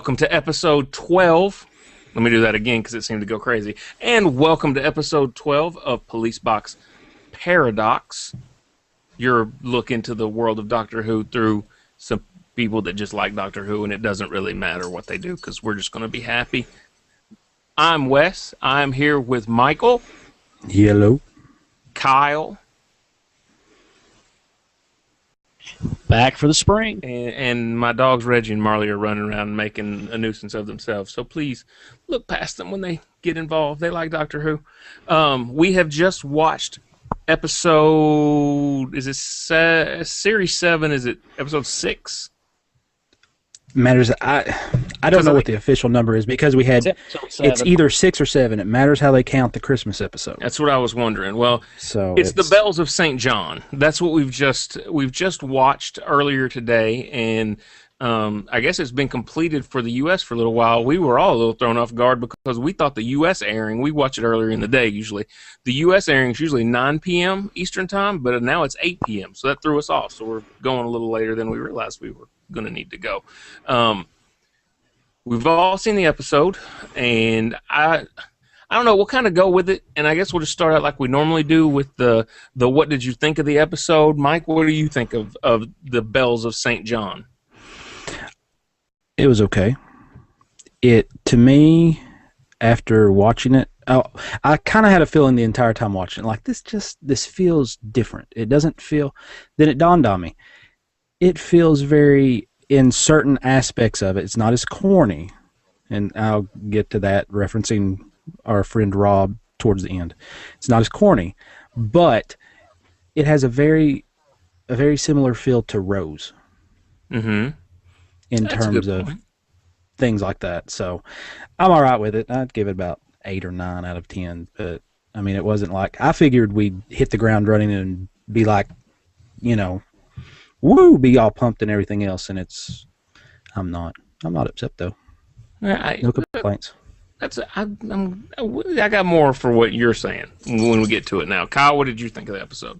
welcome to episode 12. Let me do that again because it seemed to go crazy. And welcome to episode 12 of Police Box Paradox. Your look into the world of Doctor Who through some people that just like Doctor Who, and it doesn't really matter what they do because we're just going to be happy. I'm Wes. I'm here with Michael. Hello. Kyle. Back for the spring. And my dogs Reggie and Marley are running around making a nuisance of themselves. So please look past them when they get involved. They like Doctor Who. We have just watched episode, is it series 7? Is it episode 6? Matters. I don't know what the official number is because we had. It's either 6 or 7. It matters how they count the Christmas episode. That's what I was wondering. Well, so it's the Bells of St. John. That's what we've just watched earlier today, and I guess it's been completed for the U.S. for a little while. We were all a little thrown off guard because we thought the U.S. airing. We watch it earlier in the day usually. The U.S. airing is usually 9 p.m. Eastern time, but now it's 8 p.m. So that threw us off. So we're going a little later than we realized we were going to need to go. We've all seen the episode, and I don't know, we'll kind of go with it, and I guess we'll just start out like we normally do with the what did you think of the episode. Mike, what do you think of the Bells of St. John? It was okay. To me, after watching it, I kind of had a feeling the entire time watching it, like this feels different. It doesn't feel, then it dawned on me. It feels very, in certain aspects of it, it's not as corny, and I'll get to that referencing our friend Rob towards the end. It's not as corny, but it has a very similar feel to Rose. Mm-hmm. In terms of things like that. So I'm all right with it. I'd give it about 8 or 9 out of 10. But, I mean, it wasn't like, I figured we'd hit the ground running and be like, woo, be all pumped and everything else. And I'm not upset, though. No complaints. I got more for what you're saying when we get to it now. Kyle, what did you think of the episode?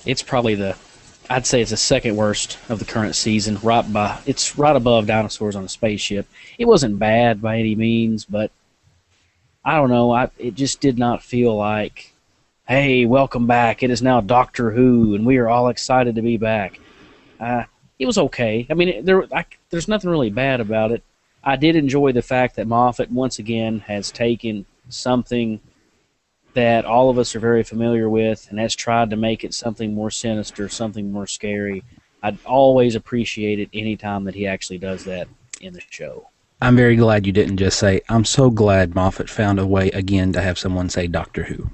It's probably I'd say it's the second worst of the current season. It's right above Dinosaurs on a Spaceship. It wasn't bad by any means, but I don't know. It just did not feel like, hey, welcome back. It is now Doctor Who, and we are all excited to be back. It was okay. I mean, there's nothing really bad about it. I did enjoy the fact that Moffat, once again, has taken something that all of us are very familiar with and has tried to make it something more sinister, something more scary. I'd always appreciate it any time that he actually does that in the show. I'm very glad you didn't just say, I'm so glad Moffat found a way again to have someone say Doctor Who.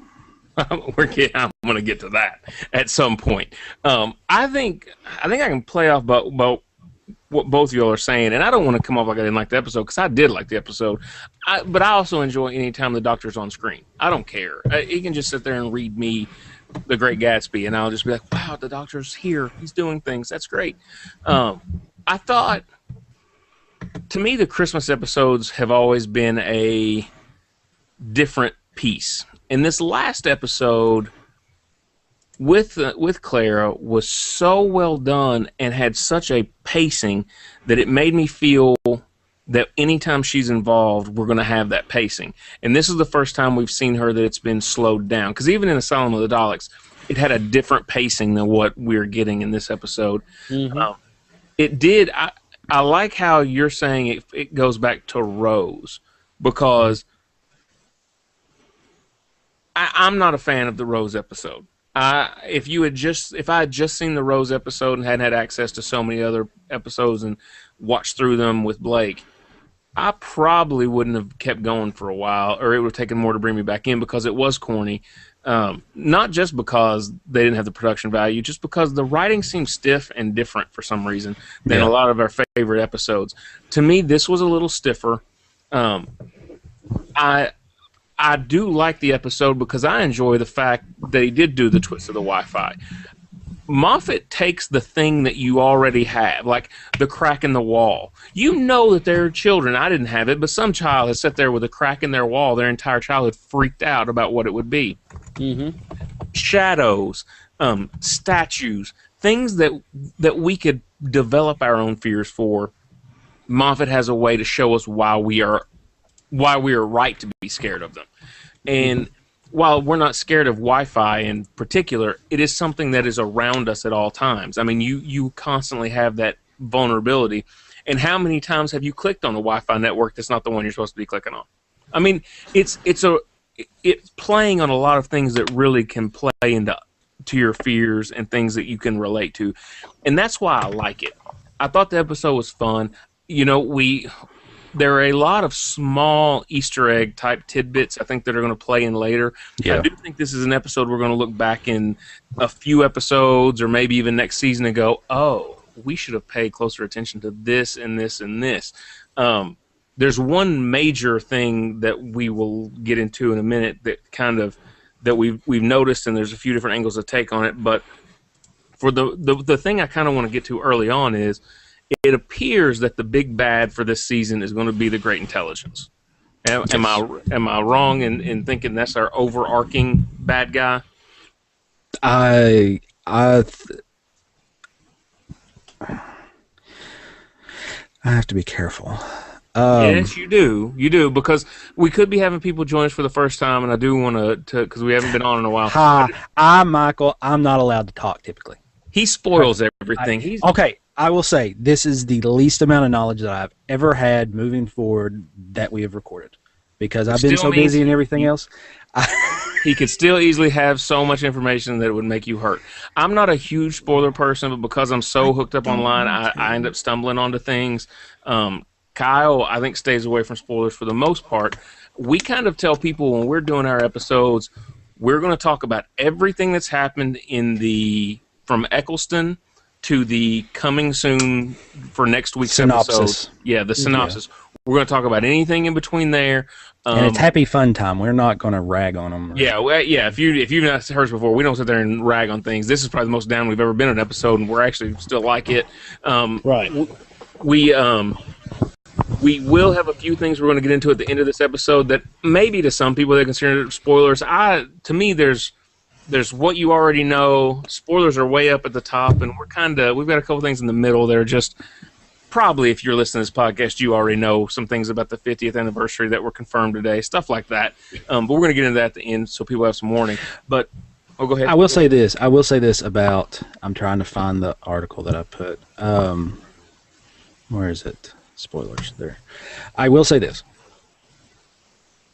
I'm going to get to that at some point. I think I can play off about what both of y'all are saying, and I don't want to come off like I didn't like the episode, because I did like the episode, but I also enjoy any time the Doctor's on screen. I don't care. He can just sit there and read me The Great Gatsby, and I'll just be like, wow, the Doctor's here. He's doing things. That's great. I thought, to me, the Christmas episodes have always been a different piece. And this last episode with Clara was so well done and had such a pacing that it made me feel that anytime she's involved, we're going to have that pacing. And this is the first time we've seen her that it's been slowed down. Because even in Asylum of the Daleks, it had a different pacing than what we're getting in this episode. Mm-hmm. It did. I like how you're saying it goes back to Rose, because I'm not a fan of the Rose episode. If I had just seen the Rose episode and hadn't had access to so many other episodes and watched through them with Blake, I probably wouldn't have kept going for a while, or it would have taken more to bring me back in, because it was corny. Not just because they didn't have the production value, just because the writing seemed stiff and different for some reason than a lot of our favorite episodes. To me, this was a little stiffer. I do like the episode because I enjoy the fact that he did do the twist of the Wi-Fi. Moffat takes the thing that you already have, like the crack in the wall. You know that there are children. I didn't have it, but some child has sat there with a crack in their wall their entire childhood, freaked out about what it would be. Mm-hmm. Shadows, statues, things that we could develop our own fears for, Moffat has a way to show us why we are right to be scared of them. And while we're not scared of Wi-Fi in particular, it is something that is around us at all times. I mean, you constantly have that vulnerability. And how many times have you clicked on a Wi-Fi network that's not the one you're supposed to be clicking on? I mean, it's playing on a lot of things that really can play into your fears and things that you can relate to. And that's why I like it. I thought the episode was fun. You know, there are a lot of small Easter egg type tidbits I think that are going to play in later. Yeah. I do think this is an episode we're going to look back in a few episodes or maybe even next season and go, oh, we should have paid closer attention to this and this and this. There's one major thing that we will get into in a minute that we've noticed, and there's a few different angles to take on it. But for the thing I kind of want to get to early on is, it appears that the big bad for this season is going to be the Great Intelligence. Am I wrong in thinking that's our overarching bad guy? I have to be careful. Yes, you do, because we could be having people join us for the first time, and I do want to because we haven't been on in a while. Hi, I'm Michael. I'm not allowed to talk typically. He spoils everything. Okay, I will say this is the least amount of knowledge that I've ever had moving forward that we have recorded, because I've been so busy and everything else. He could still easily have so much information that it would make you hurt. I'm not a huge spoiler person, but because I'm so hooked up online, I end up stumbling onto things. Kyle, I think, stays away from spoilers for the most part. We kind of tell people when we're doing our episodes, we're going to talk about everything that's happened from Eccleston to the coming soon for next week's synopsis. episode. Yeah, the synopsis. Yeah. We're going to talk about anything in between there. And it's happy fun time. We're not going to rag on them. Yeah, if you've not heard us before, we don't sit there and rag on things. This is probably the most down we've ever been in an episode, and we're actually still like it. Right. We will have a few things we're going to get into at the end of this episode that maybe to some people they consider spoilers. To me, there's what you already know. Spoilers are way up at the top, and we've got a couple things in the middle that are just probably, if you're listening to this podcast, you already know some things about the 50th anniversary that were confirmed today, stuff like that. But we're going to get into that at the end so people have some warning. But go ahead. I will say this about. I'm trying to find the article that I put. Where is it? Spoilers there. I will say this,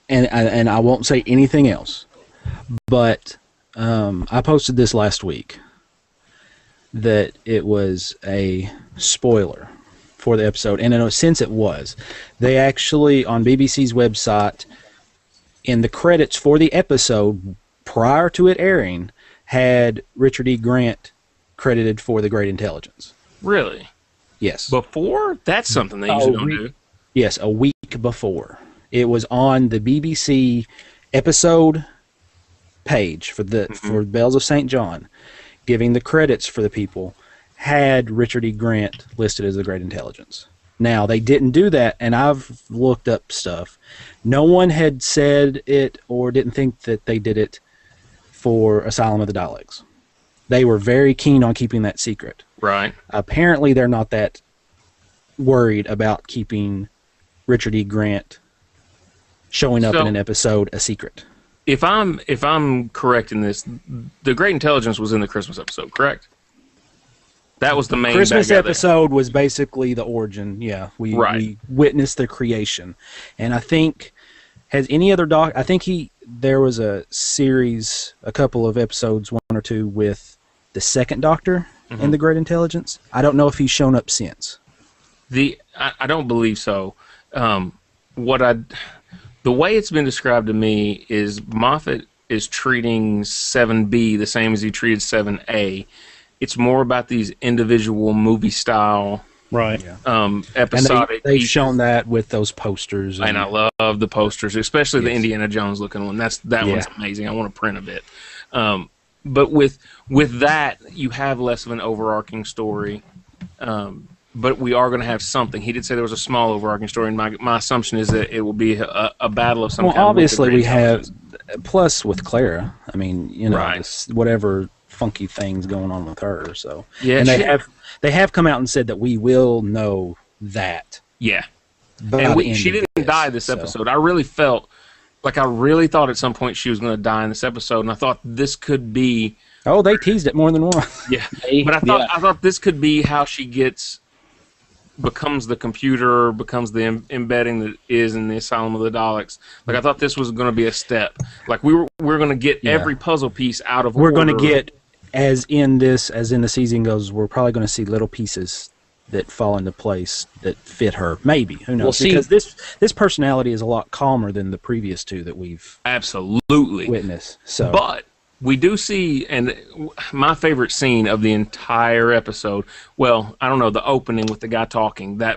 and I won't say anything else, but I posted this last week that it was a spoiler for the episode, and in a sense it was. They actually, on BBC's website, in the credits for the episode prior to it airing, had Richard E. Grant credited for the Great Intelligence. Really? Yes. Before? That's something they usually don't do. Yes, a week before. It was on the BBC episode page for Bells of St. John, giving the credits for the people, had Richard E. Grant listed as the Great Intelligence. Now, they didn't do that, and I've looked up stuff. No one had said it or didn't think that they did it for Asylum of the Daleks. They were very keen on keeping that secret. Right. Apparently, they're not that worried about keeping Richard E. Grant showing up in an episode a secret. If I'm correct in this, the Great Intelligence was in the Christmas episode, correct? That was the main Christmas episode was basically the origin. Yeah, we witnessed the creation, and I think there was a series, a couple of episodes, one or two with the second Doctor in the Great Intelligence. I don't know if he's shown up since. I don't believe so. The way it's been described to me is Moffat is treating 7B the same as he treated 7A. It's more about these individual movie style, right? Episodic. And they've shown that with those posters, and I love the posters, especially the Indiana Jones looking one. That one's amazing. I want to print a bit. But with that, you have less of an overarching story. But we are going to have something. He did say there was a small overarching story, and my assumption is that it will be a battle of some kind. Well, obviously we have, plus with Clara. I mean, right. Whatever funky things going on with her. So Yeah, and they have come out and said that we will know that. Yeah, by and the end she of didn't die this episode. I really felt like I really thought at some point she was going to die in this episode, and I thought this could be. Oh, they teased it more than once. Yeah, but I thought this could be how she becomes the computer, becomes the embedding that is in the Asylum of the Daleks. Like I thought this was going to be a step. Like we're going to get every puzzle piece out of. We're going to get as in the season goes. We're probably going to see little pieces that fall into place that fit her. Maybe, who knows? Because this personality is a lot calmer than the previous two that we've absolutely witnessed. So, but we do see, and my favorite scene of the entire episode. Well, I don't know, the opening with the guy talking. I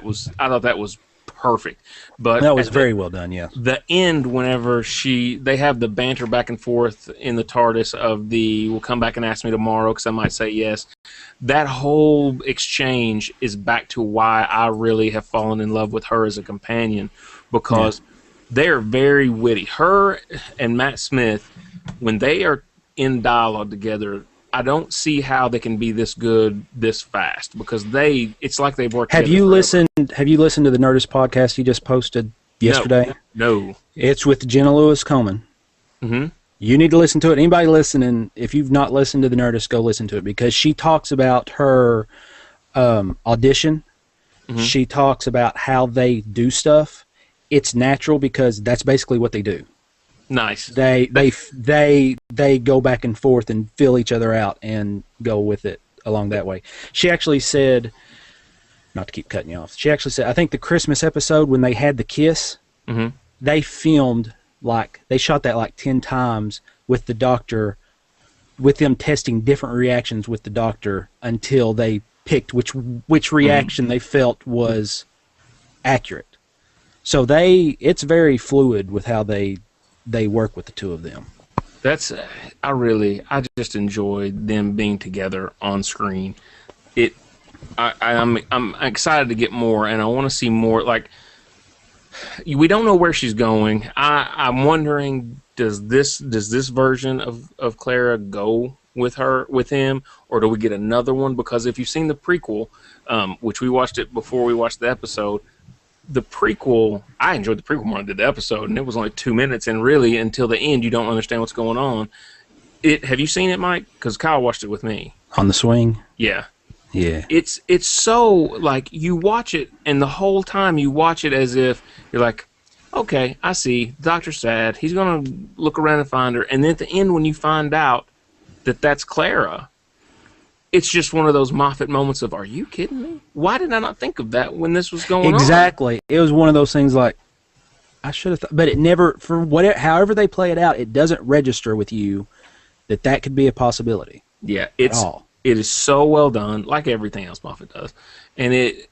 thought that was perfect. But that was very well done. Yeah. The end, whenever they have the banter back and forth in the TARDIS of "Will come back and ask me tomorrow because I might say yes." That whole exchange is back to why I really have fallen in love with her as a companion, because they're very witty. Her and Matt Smith, when they are in dialogue together, I don't see how they can be this good this fast, because it's like they've worked together forever. Have you listened to the Nerdist podcast you just posted yesterday? No. It's with Jenna Lewis Coleman. Mm-hmm. You need to listen to it. Anybody listening, if you've not listened to the Nerdist, go listen to it, because she talks about her audition. Mm-hmm. She talks about how they do stuff. It's natural because that's basically what they do. Nice. They go back and forth and fill each other out and go with it along that way. She actually said, not to keep cutting you off, she actually said, I think the Christmas episode when they had the kiss, they filmed they shot that like 10 times with the doctor, with them testing different reactions with the doctor until they picked which reaction they felt was accurate. So it's very fluid with how they work with the two of them. I just enjoyed them being together on screen. I'm excited to get more, and I want to see more. Like, we don't know where she's going. I'm wondering, does this version of Clara go with him, or do we get another one? Because if you've seen the prequel, which we watched it before we watched the episode, the prequel, I enjoyed the prequel more than I did the episode, and it was only 2 minutes, and really until the end you don't understand what's going on. Have you seen it, Mike? Because Kyle watched it with me. On the swing? Yeah. Yeah. It's so, like, you watch it, and the whole time you watch it as if you're like, okay, I see, the doctor's sad, he's going to look around and find her, and then at the end when you find out that that's Clara, it's just one of those Moffat moments of, are you kidding me? Why did I not think of that when this was going on? Exactly. It was one of those things like, I should have but it never, however they play it out, it doesn't register with you that could be a possibility. Yeah, it is so well done, like everything else Moffat does. And he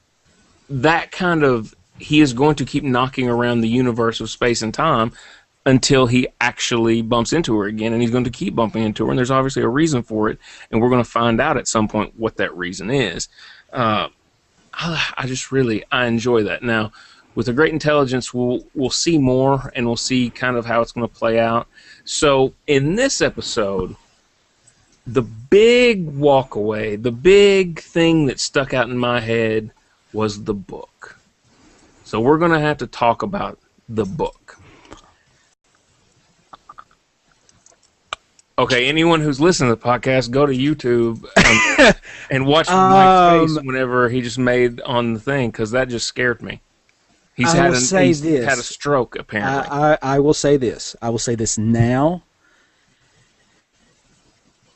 is going to keep knocking around the universe of space and time until he actually bumps into her again, and he's going to keep bumping into her, and there's obviously a reason for it, and we're going to find out at some point what that reason is. I enjoy that. Now, with the Great Intelligence, we'll see more, and we'll see kind of how it's going to play out. So, in this episode, the big walkaway, the big thing that stuck out in my head was the book. So we're going to have to talk about the book. Okay, anyone who's listening to the podcast, go to YouTube and watch Mike's face whenever he just made on the thing, because that just scared me. He's had a stroke, apparently. I will say this. I will say this now.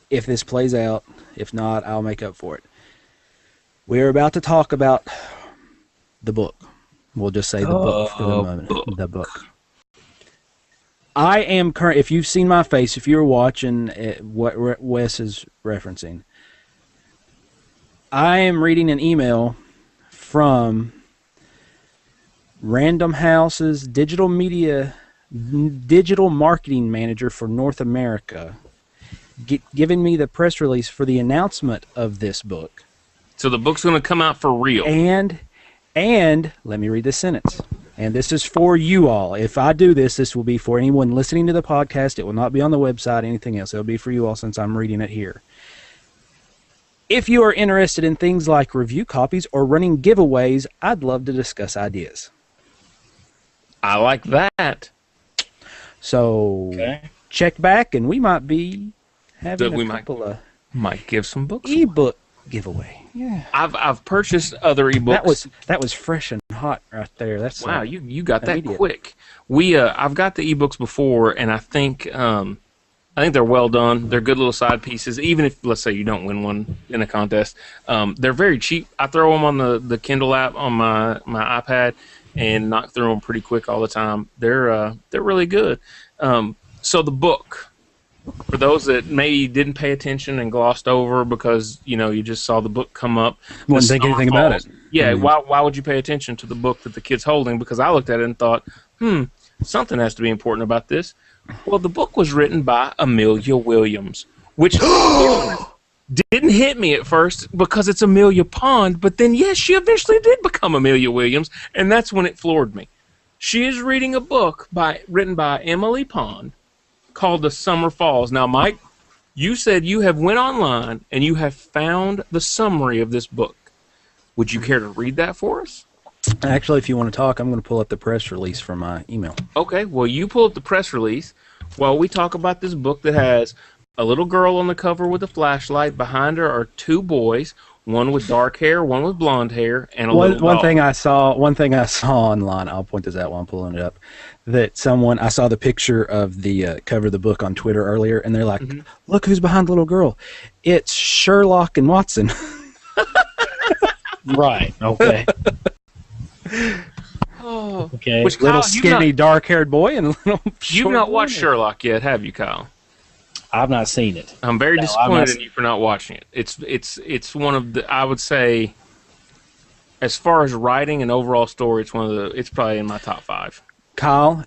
If this plays out, if not, I'll make up for it. We're about to talk about the book. We'll just say the book for the moment. The book. I am current. If you've seen my face, if you're watching what Wes is referencing, I am reading an email from Random House's digital marketing manager for North America, giving me the press release for the announcement of this book. So the book's going to come out for real. And let me read this sentence. And this is for you all. If I do this, this will be for anyone listening to the podcast. It will not be on the website, anything else. It will be for you all since I'm reading it here. If you are interested in things like review copies or running giveaways, I'd love to discuss ideas. I like that. So check back, and we might be having a couple of might give some books ebook giveaway. Yeah, I've purchased other ebooks. That was fresh and hot right there. That's wow. You got that immediate. quick. I've got the ebooks before, and I think they're well done. They're good little side pieces. Even if, let's say, you don't win one in a contest, they're very cheap. I throw them on the Kindle app on my iPad and knock through them pretty quick all the time. They're really good. So the book, for those that maybe didn't pay attention and glossed over because you just saw the book come up, wouldn't think anything about it. Yeah, why would you pay attention to the book that the kid's holding? Because I looked at it and thought, something has to be important about this. Well, the book was written by Amelia Williams, which didn't hit me at first because it's Amelia Pond, but then, yes, she eventually did become Amelia Williams, and that's when it floored me. She is reading a book written by Emily Pond called The Summer Falls. Now, Mike, you said you have went online and you have found the summary of this book. Would you care to read that for us? Actually, if you want to talk, I'm going to pull up the press release from my email. Okay, well, you pull up the press release while we talk about this book that has a little girl on the cover with a flashlight. Behind her are two boys, one with dark hair, one with blonde hair, and a little dog. One thing I saw online, I'll point this out while I'm pulling it up, I saw the picture of the cover of the book on Twitter earlier, and they're like, look who's behind the little girl. It's Sherlock and Watson. Right, okay. Oh, okay. Which, little Kyle, skinny, dark-haired boy and a little You've not watched Sherlock yet, have you, Kyle? I've not seen it. I'm very disappointed in you for not watching it. It's one of the, I would say, as far as writing and overall story, it's probably in my top 5. Kyle,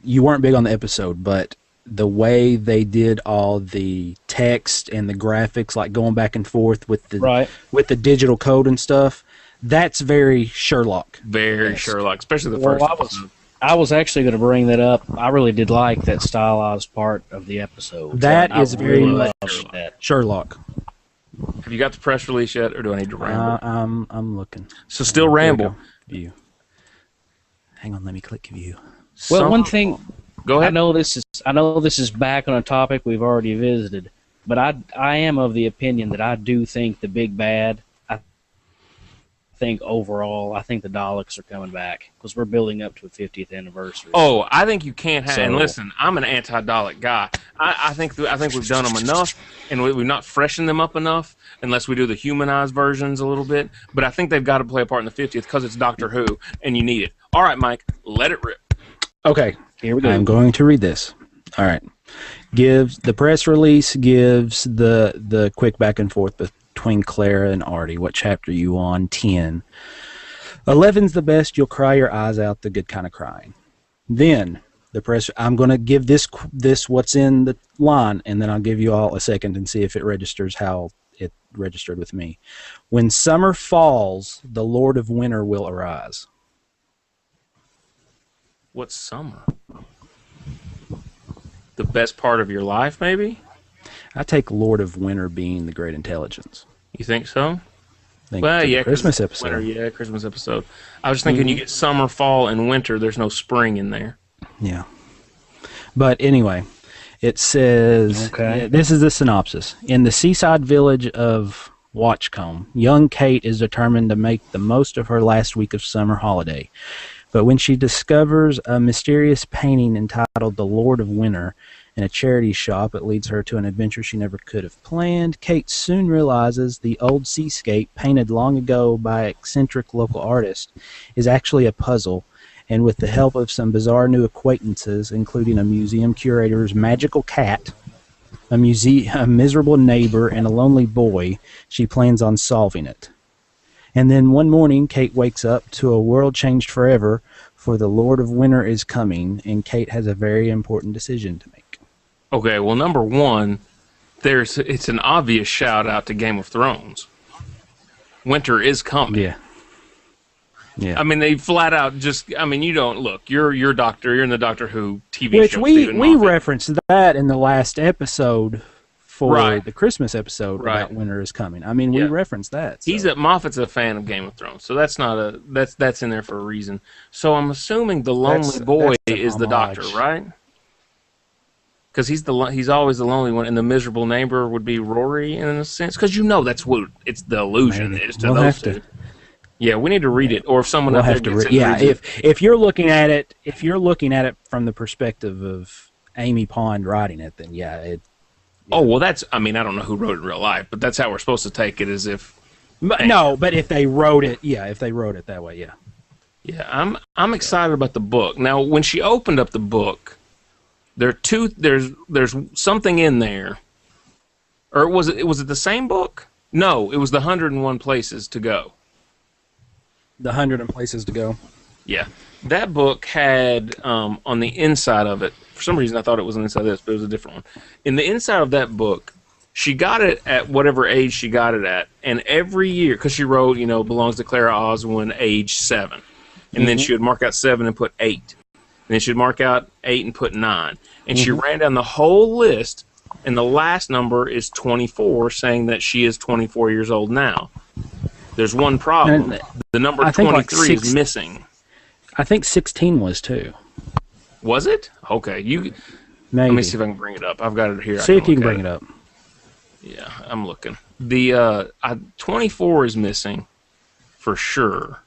you weren't big on the episode, but the way they did all the text and the graphics, like going back and forth with the digital code and stuff, that's very Sherlock. Very Sherlock, especially the first episode. I was actually going to bring that up. I really did like that stylized part of the episode. That is very much Sherlock. Have you got the press release yet, or do I need to ramble? I'm looking. So still ramble. View. Hang on, let me click view. Well, one thing. Go ahead. I know this is back on a topic we've already visited, but I am of the opinion that I do think the big bad. I think the Daleks are coming back because we're building up to a 50th anniversary. Oh, I think you can't have. And listen, I'm an anti-Dalek guy. I think we've done them enough, and we've not freshened them up enough, unless we do the humanized versions a little bit. But I think they've got to play a part in the 50th because it's Doctor Who, and you need it. All right, Mike, let it rip. Okay, here we go. I'm going to read this. All right, the press release gives the quick back and forth between Clara and Artie. What chapter are you on? 10. 11's the best. You'll cry your eyes out. The good kind of crying. Then the press. I'm going to give this what's in the line, and then I'll give you all a second and see if it registers how it registered with me. When summer falls, the Lord of Winter will arise. What's summer? The best part of your life, maybe? I take Lord of Winter being the great intelligence. You think so? Well, yeah, Christmas episode. Winter, Christmas episode. I was just thinking you get summer, fall, and winter. There's no spring in there. Yeah. But anyway, it says, this is the synopsis. In the seaside village of Watchcombe, young Kate is determined to make the most of her last week of summer holiday. But when she discovers a mysterious painting entitled The Lord of Winter in a charity shop, it leads her to an adventure she never could have planned. Kate soon realizes the old seascape, painted long ago by eccentric local artist, is actually a puzzle, and with the help of some bizarre new acquaintances, including a museum curator's magical cat, a miserable neighbor, and a lonely boy, she plans on solving it. And then one morning, Kate wakes up to a world changed forever, for the Lord of Winter is coming, and Kate has a very important decision to make. Okay, well, number one, it's an obvious shout out to Game of Thrones. Winter is coming. Yeah. Yeah. I mean, they flat out you don't look. You're in the Doctor Who TV which show. we referenced that in the last episode for the Christmas episode Right. about Winter is Coming. I mean, we referenced that. So. Moffat's a fan of Game of Thrones, so that's not that's in there for a reason. So I'm assuming the lonely boy is the doctor, right? Because he's always the lonely one, and the miserable neighbor would be Rory in a sense. Because that's what it's the illusion is to those two. Yeah, we need to read it, or if someone we'll out there have to gets read. it. If you're looking at it, from the perspective of Amy Pond writing it, then Oh well, that's. I mean, I don't know who wrote it in real life, but that's how we're supposed to take it, as if. But if they wrote it, that way, yeah. Yeah, I'm excited about the book. Now, when she opened up the book, there's something in there, or was it the same book? No, it was the 101 Places to Go. The 100 Places to Go. Yeah, that book had on the inside of it. For some reason, I thought it was inside this, but it was a different one. In the inside of that book, she got it at whatever age she got it at, and every year, because she wrote, belongs to Clara Oswin, age 7, and then she would mark out 7 and put 8, and then she'd mark out 8 and put 9, and she ran down the whole list, and the last number is 24, saying that she is 24 years old now. There's one problem: the number 23 is missing. I think 16 was too. Was it? Okay, Maybe. Let me see if I can bring it up. I've got it here. See if you can bring it up. Yeah, I'm looking. The 24 is missing for sure.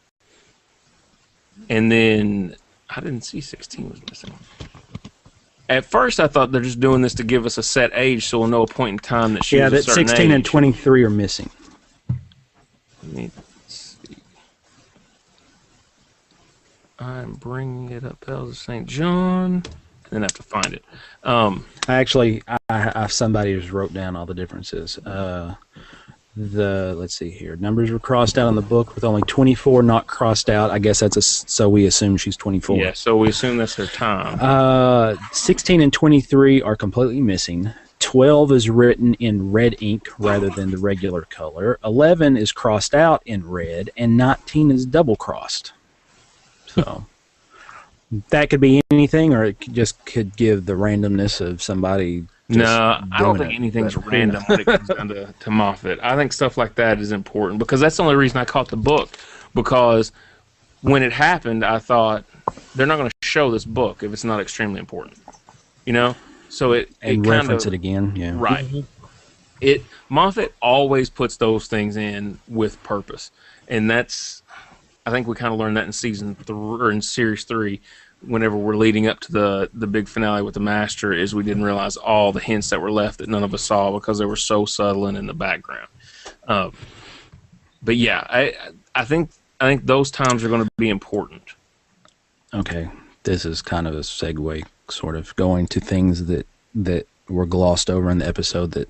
And then I didn't see 16 was missing. At first, I thought they're just doing this to give us a set age, so we'll know a point in time that she was a certain 16 age. and 23 are missing. Let me see. I'm bringing it up. Bells of St. John. And then I have to find it. I somebody just wrote down all the differences. Let's see here. Numbers were crossed out on the book with only 24 not crossed out. I guess so we assume she's 24. Yeah, so we assume that's her time. 16 and 23 are completely missing. 12 is written in red ink rather than the regular color. 11 is crossed out in red, and 19 is double crossed. So that could be anything, or it could give the randomness of somebody. No, I don't think anything's random when it comes down to Moffat. I think stuff like that is important, because that's the only reason I caught the book. Because when it happened, I thought they're not going to show this book if it's not extremely important. So it reference it again, yeah. Right. Moffat always puts those things in with purpose, and that's. I think we kind of learned that in season 3 or in series 3. Whenever we're leading up to the big finale with the Master, is we didn't realize all the hints that were left that none of us saw because they were so subtle and in the background. But yeah, I think those times are going to be important. Okay, this is kind of a segue, sort of going to things that were glossed over in the episode that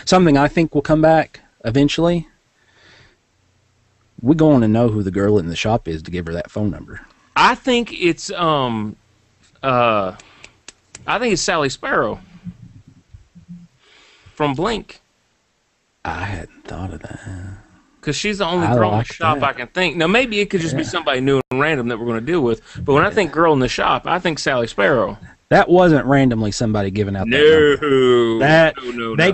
something I think will come back eventually. We're going to know who the girl in the shop is to give her that phone number. I think it's Sally Sparrow from Blink. I hadn't thought of that. Because she's the only girl in the shop I can think. Now, maybe it could just be somebody new and random that we're going to deal with. But when I think girl in the shop, I think Sally Sparrow. That wasn't randomly somebody giving out that number. No. They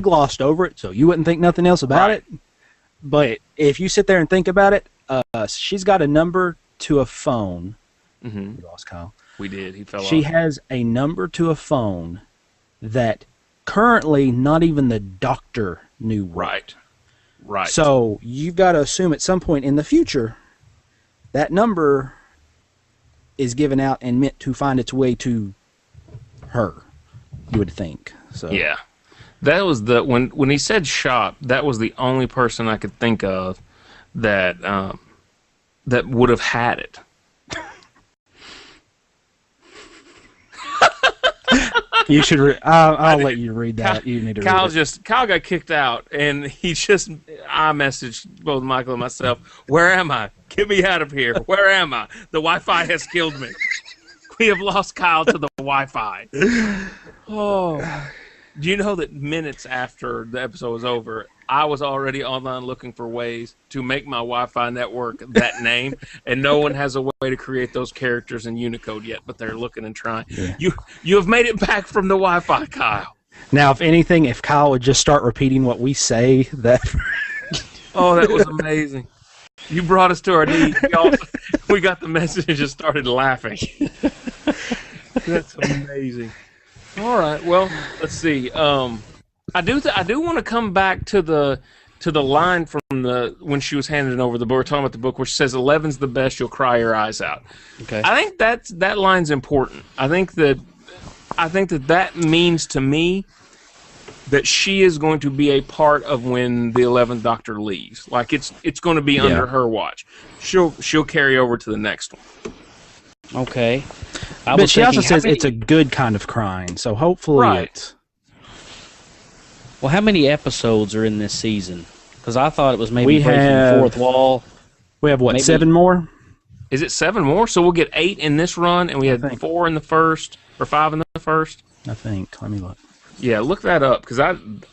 glossed over it, so you wouldn't think nothing else about it. But if you sit there and think about it, she's got a number to a phone. Mm-hmm. We lost Kyle. We did. He fell off. She has a number to a phone that currently not even the doctor knew. Right. So you've got to assume at some point in the future that number is given out and meant to find its way to her. You would think. So yeah. That was when he said shop, that was the only person I could think of that that would have had it. You should. I'll let you read that. You need to. Kyle got kicked out, and I messaged both Michael and myself. Where am I? Get me out of here. Where am I? The Wi-Fi has killed me. We have lost Kyle to the Wi-Fi. Oh. Do you know that minutes after the episode was over, I was already online looking for ways to make my Wi-Fi network that name, and no one has a way to create those characters in Unicode yet, but they're looking and trying. Yeah. You have made it back from the Wi-Fi, Kyle. Now, if anything, if Kyle would just start repeating what we say, that Oh, that was amazing. You brought us to our knees. We got the message and just started laughing. That's amazing. All right. Well, let's see. I do want to come back to the line from when she was handing over the book. We're talking about the book where she says 11's the best. You'll cry your eyes out. Okay. I think that line's important. I think that means to me that she is going to be a part of when the 11th Doctor leaves. Like it's going to be under her watch. She'll carry over to the next one. Okay. But she also says it's a good kind of crying, so hopefully it's... Well, how many episodes are in this season? Because I thought it was maybe breaking the fourth wall. We have, what, 7 more? Is it 7 more? So we'll get 8 in this run, and we had 4 in the first, or 5 in the first? I think. Let me look. Yeah, look that up, because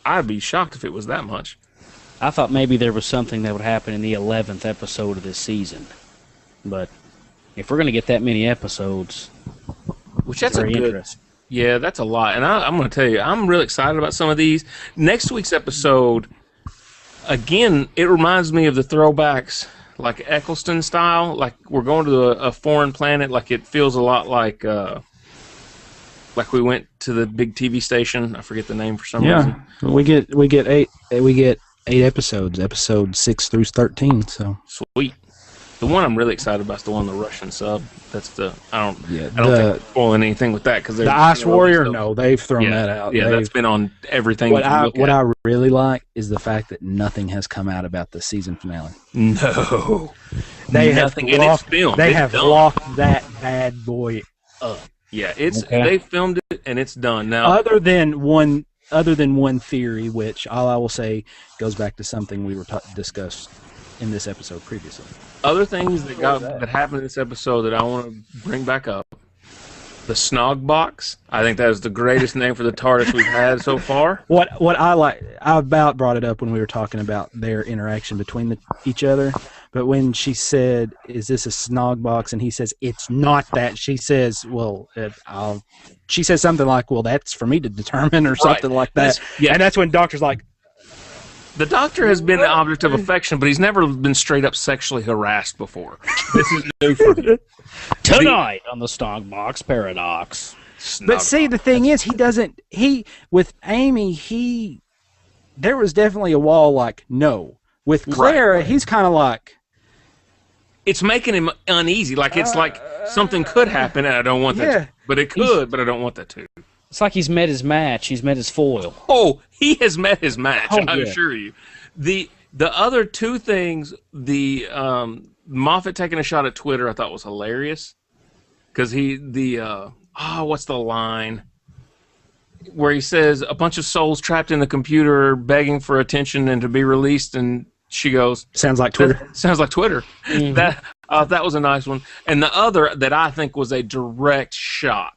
I'd be shocked if it was that much. I thought maybe there was something that would happen in the 11th episode of this season. But if we're going to get that many episodes, which that's a good... Yeah, that's a lot. And I'm going to tell you, I'm really excited about some of these. Next week's episode, again, it reminds me of the throwbacks, like Eccleston style. Like we're going to a foreign planet. Like it feels a lot like we went to the big TV station. I forget the name for some reason. We get 8 episodes, episodes 6 through 13. So sweet. The one I'm really excited about is the one on the Russian sub. That's the I don't think they're spoiling anything with that because the Ice Warrior. No, they've thrown that out. Yeah, that's been on everything. What I really like is the fact that nothing has come out about the season finale. No, they nothing. Have locked, and it's filmed. They have locked that bad boy up. Yeah, they filmed it and it's done now. Other than one theory, which all I will say goes back to something we were discussed in this episode previously. Other things that happened in this episode that I want to bring back up. The Snog Box. I think that is the greatest name for the TARDIS we've had so far. What I like, I about brought it up when we were talking about their interaction between each other. But when she said, "Is this a Snog Box?" and he says, "It's not that," she says, "Well, she says something like, "Well, that's for me to determine," or something like that. And that's when Doctor's like. The Doctor has been an object of affection, but he's never been straight up sexually harassed before. This is new for him. Tonight on the Snog Box Paradox. But see, the thing is, with Amy, there was definitely a wall like, no. With Clara, he's kind of like... It's making him uneasy. Like, it's like something could happen, and I don't want that to. But it could, but I don't want that to. It's like he's met his match. He's met his foil. Oh, he has met his match. I assure you. The other two things, the Moffat taking a shot at Twitter, I thought was hilarious, because what's the line where he says a bunch of souls trapped in the computer begging for attention and to be released, and she goes, "Sounds like Twitter." Sounds like Twitter. Mm-hmm. That was a nice one, and the other that I think was a direct shot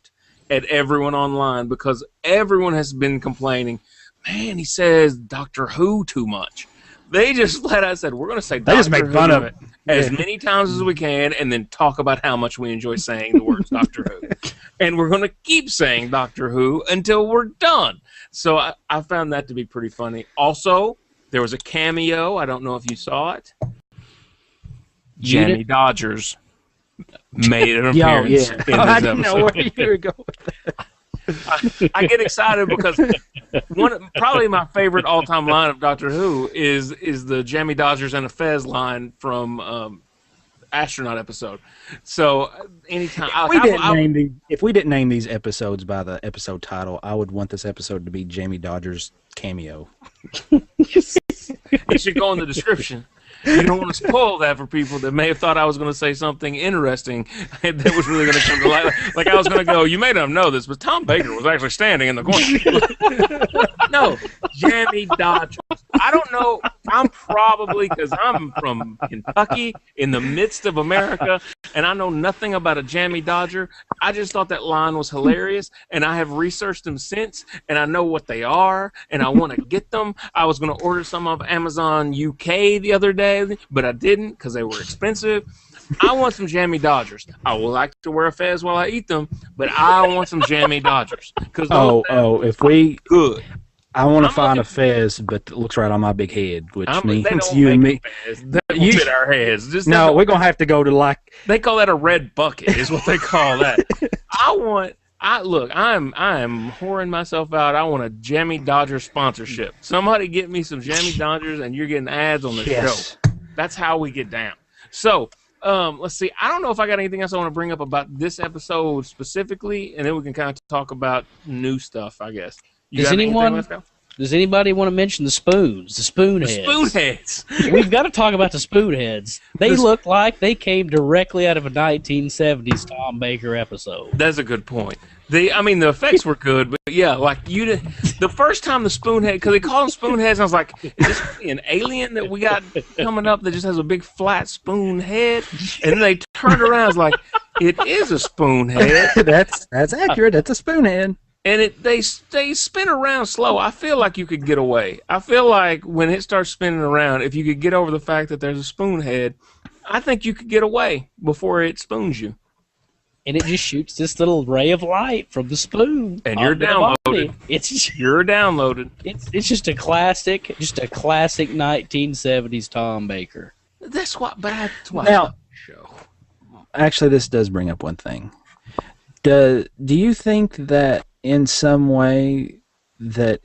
at everyone online, because everyone has been complaining, man, he says Doctor Who too much. They just said, we're going to say Doctor Who. They just make fun of it as many times as we can, and then talk about how much we enjoy saying the words Doctor Who. And we're going to keep saying Doctor Who until we're done. So I found that to be pretty funny. Also, there was a cameo. I don't know if you saw it. Jammie Dodgers made an appearance in this episode. I didn't know where you were going with that. I get excited because probably my favorite all-time line of Doctor Who is the Jammie Dodgers and a Fez line from Astronaut episode. So anytime if we didn't name these episodes by the episode title, I would want this episode to be Jammie Dodgers cameo. It should go in the description. You don't want to spoil that for people that may have thought I was going to say something interesting that was really going to come to light. Like I was going to go, you may not know this, but Tom Baker was actually standing in the corner. No, Jammie Dodgers. I don't know. I'm probably, because I'm from Kentucky in the midst of America, and I know nothing about a Jammie Dodger. I just thought that line was hilarious, and I have researched them since, and I know what they are, and I want to get them. I was going to order some of Amazon UK the other day. Dad, but I didn't because they were expensive. I want some Jammie Dodgers. I would like to wear a fez while I eat them, but I want some Jammie Dodgers because if we good. I want to find a fez, but it looks right on my big head, which means you and me. That will fit our heads. No, we're gonna have to go to like. They call that a red bucket, is what they call that. I'm whoring myself out. I want a Jammie Dodger sponsorship. Somebody get me some Jammie Dodgers, and you're getting ads on the show. That's how we get down. So. Let's see. I don't know if I got anything else I want to bring up about this episode specifically, and then we can kind of talk about new stuff, I guess. Does anybody want to mention the spoons, the spoon heads? The spoon heads. We've got to talk about the spoon heads. They look like they came directly out of a 1970s Tom Baker episode. That's a good point. The effects were good, but yeah, like the first time the spoon head, because they call them spoon heads, and I was like, is this an alien that we got coming up that just has a big flat spoon head? And then they turned around, I was like, it is a spoon head. That's accurate. That's a spoon head. And they spin around slow. I feel like you could get away. I feel like when it starts spinning around, if you could get over the fact that there's a spoon head, I think you could get away before it spoons you. And it just shoots this little ray of light from the spoon. And you're downloaded. You're downloaded. It's just a classic 1970s Tom Baker. That's why now, show. Actually, this does bring up one thing. Do you think that in some way that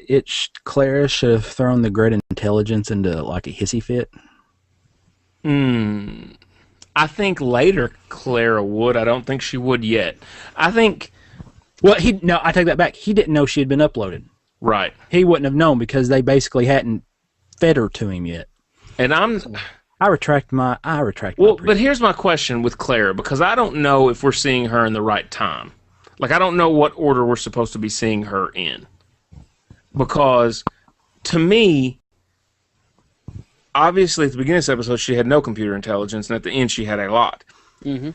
Clara should have thrown the great intelligence into like a hissy fit? I think later Clara would. I don't think she would yet. I think... Well, I take that back. He didn't know she had been uploaded. Right. He wouldn't have known because they basically hadn't fed her to him yet. And I retract my but here's my question with Clara, because I don't know if we're seeing her in the right time. Like, I don't know what order we're supposed to be seeing her in. Because, to me... Obviously, at the beginning of this episode, she had no computer intelligence, and at the end, she had a lot. Mm-hmm.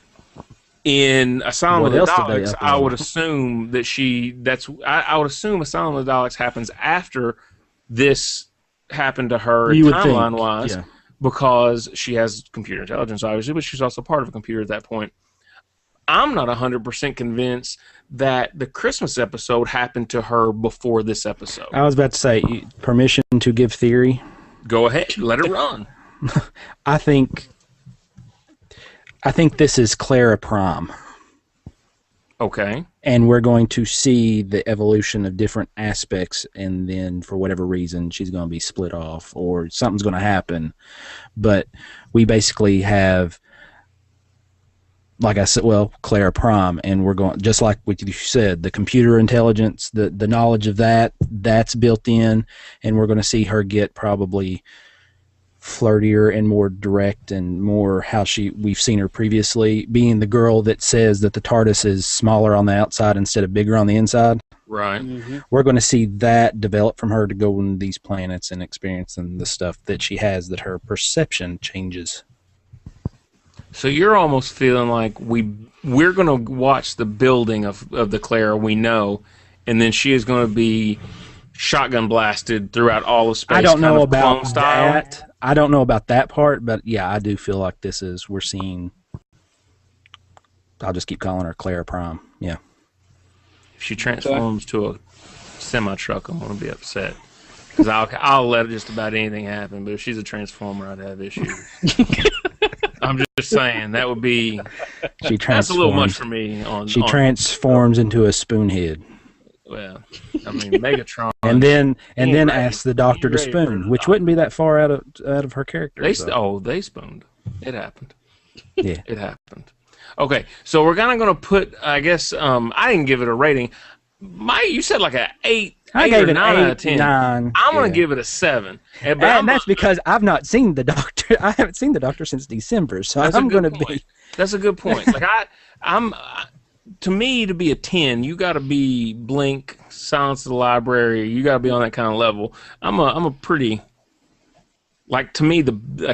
In Asylum of the Daleks, I would assume that I would assume Asylum of the Daleks happens after this happened to her timeline-wise, because she has computer intelligence, obviously, but she's also part of a computer at that point. I'm not 100% convinced that the Christmas episode happened to her before this episode. I was about to say, permission to give theory. Go ahead, let it run. I think this is Clara Prime. Okay. And we're going to see the evolution of different aspects, and then for whatever reason, she's going to be split off or something's going to happen. But we basically have, like I said, Clara Prime, and we're going, just like what you said, the computer intelligence, the knowledge of that's built in, and we're going to see her get probably flirtier and more direct and more how we've seen her previously, being the girl that says that the TARDIS is smaller on the outside instead of bigger on the inside. Right. Mm-hmm. We're going to see that develop from her to go on these planets and experiencing the stuff that she has, that her perception changes. So you're almost feeling like we're going to watch the building of the Clara we know, and then she is going to be shotgun blasted throughout all of space. I don't know about that. I don't know about that part, but yeah, I do feel like we're seeing. I'll just keep calling her Clara Prime. Yeah. If she transforms to a semi-truck, I'm going to be upset. Because I'll let just about anything happen, but if she's a transformer, I'd have issues. I'm just saying, that would be... That's a little much for me. She transforms into a spoonhead. Well, I mean, Megatron... and then asks the Doctor to spoon, which wouldn't be that far out of her character. They spooned. It happened. Yeah. It happened. Okay, so we're kind of going to put, I guess, I didn't give it a rating. You said like an 8. I gave it 9 out of 10. 9. I'm going to give it a 7. And that's because I've not seen the Doctor. I haven't seen the Doctor since December, so I'm going to be. That's a good point. Like to me, to be a 10, you got to be Blink, Silence of the Library. You got to be on that kind of level. I'm a pretty. Like, to me,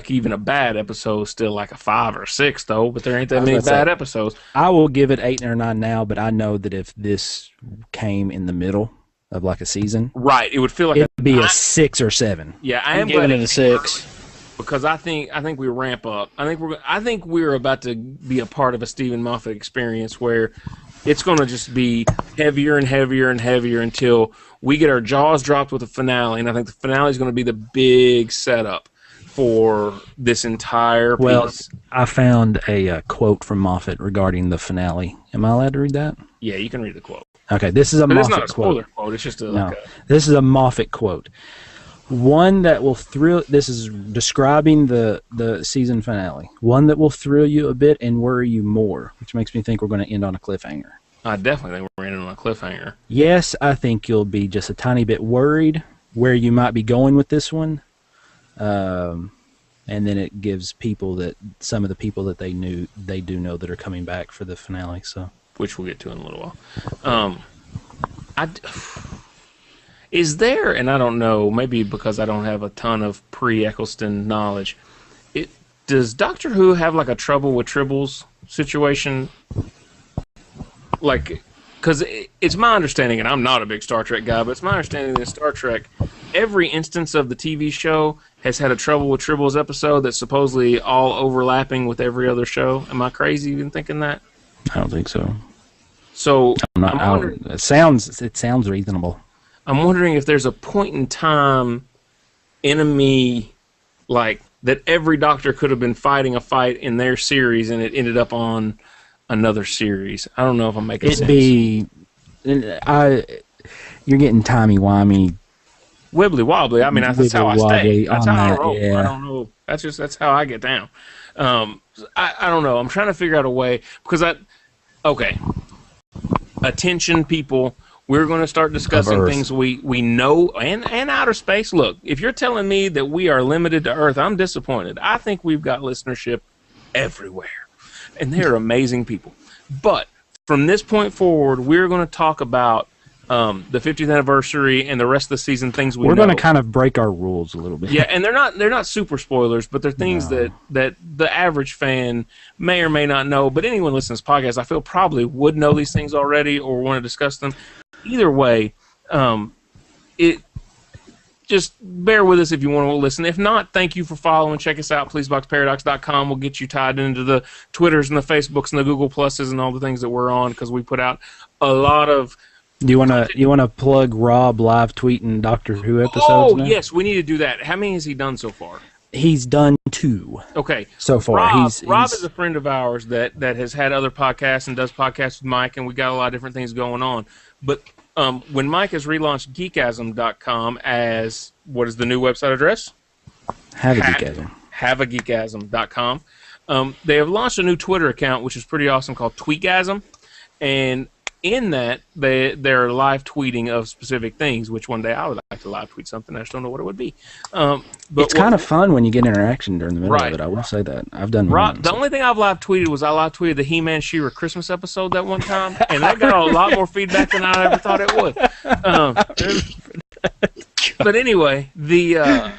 even a bad episode is still like a 5 or 6, though. But there ain't that many bad episodes. I will give it 8 or 9 now, but I know that if this came in the middle of like a season, right, it would feel like it'd be a 6 or 7. Yeah, I'm giving it a 6 because I think we ramp up. I think we're about to be a part of a Stephen Moffat experience where it's going to just be heavier and heavier and heavier until we get our jaws dropped with the finale. And I think the finale is going to be the big setup for this entire piece. Well, I found a quote from Moffat regarding the finale. Am I allowed to read that? Yeah, you can read the quote. Okay, this is a But Moffat it's not a spoiler quote. quote. It's just This is a Moffat quote. One that will thrill. This is describing the season finale. One that will thrill you a bit and worry you more, which makes me think we're going to end on a cliffhanger. I definitely think we're ending on a cliffhanger. Yes, I think you'll be just a tiny bit worried where you might be going with this one. And then it gives people that some of the people that they do know that are coming back for the finale. So, which we'll get to in a little while. Is there, and I don't know, maybe because I don't have a ton of pre-Eccleston knowledge, does Doctor Who have like a trouble with tribbles situation? Like, because it's my understanding, and I'm not a big Star Trek guy, but it's my understanding that in Star Trek, every instance of the TV show has had a trouble with tribbles episode that's supposedly all overlapping with every other show. Am I crazy in thinking that? I don't think so. So it sounds reasonable. I'm wondering if there's a point in time enemy like that every Doctor could have been fighting a fight in their series and it ended up on another series. I don't know if I'm making sense. You're getting timey-wimey. Wibbly wobbly. I mean, that's how I stay. That's how I roll. Yeah. I don't know. That's how I get down. I don't know. I'm trying to figure out a way because attention, people. We're going to start discussing things we know and outer space. Look, if you're telling me that we are limited to Earth, I'm disappointed. I think we've got listenership everywhere, and they're amazing people. But from this point forward, we're going to talk about the 50th anniversary and the rest of the season things we're going to kind of break our rules a little bit. Yeah, and they're not super spoilers, but they're things that the average fan may or may not know. But anyone listening to this podcast, I feel probably would know these things already or want to discuss them. Either way, just bear with us if you want to listen. If not, thank you for following. Check us out, pleaseboxparadox.com. We'll get you tied into the Twitters and the Facebooks and the Google Pluses and all the things that we're on because we put out a lot of. Do you want to plug Rob live tweeting Doctor Who episodes now? Yes, we need to do that. How many has he done so far? He's done 2. Okay. So far. Rob is a friend of ours that has had other podcasts and does podcasts with Mike, and we got a lot of different things going on. But when Mike has relaunched geekasm.com as, what is the new website address? Haveageekasm.com. They have launched a new Twitter account, which is pretty awesome, called Tweakasm. And in that, they're live tweeting of specific things, which one day I would like to live tweet something. I just don't know what it would be. But it's kind of fun when you get interaction during the middle of it. I will say that. I've done the only thing I've live tweeted was I live tweeted the He-Man She-Ra Christmas episode that one time, and that got a lot more feedback than I ever thought it would. But anyway, the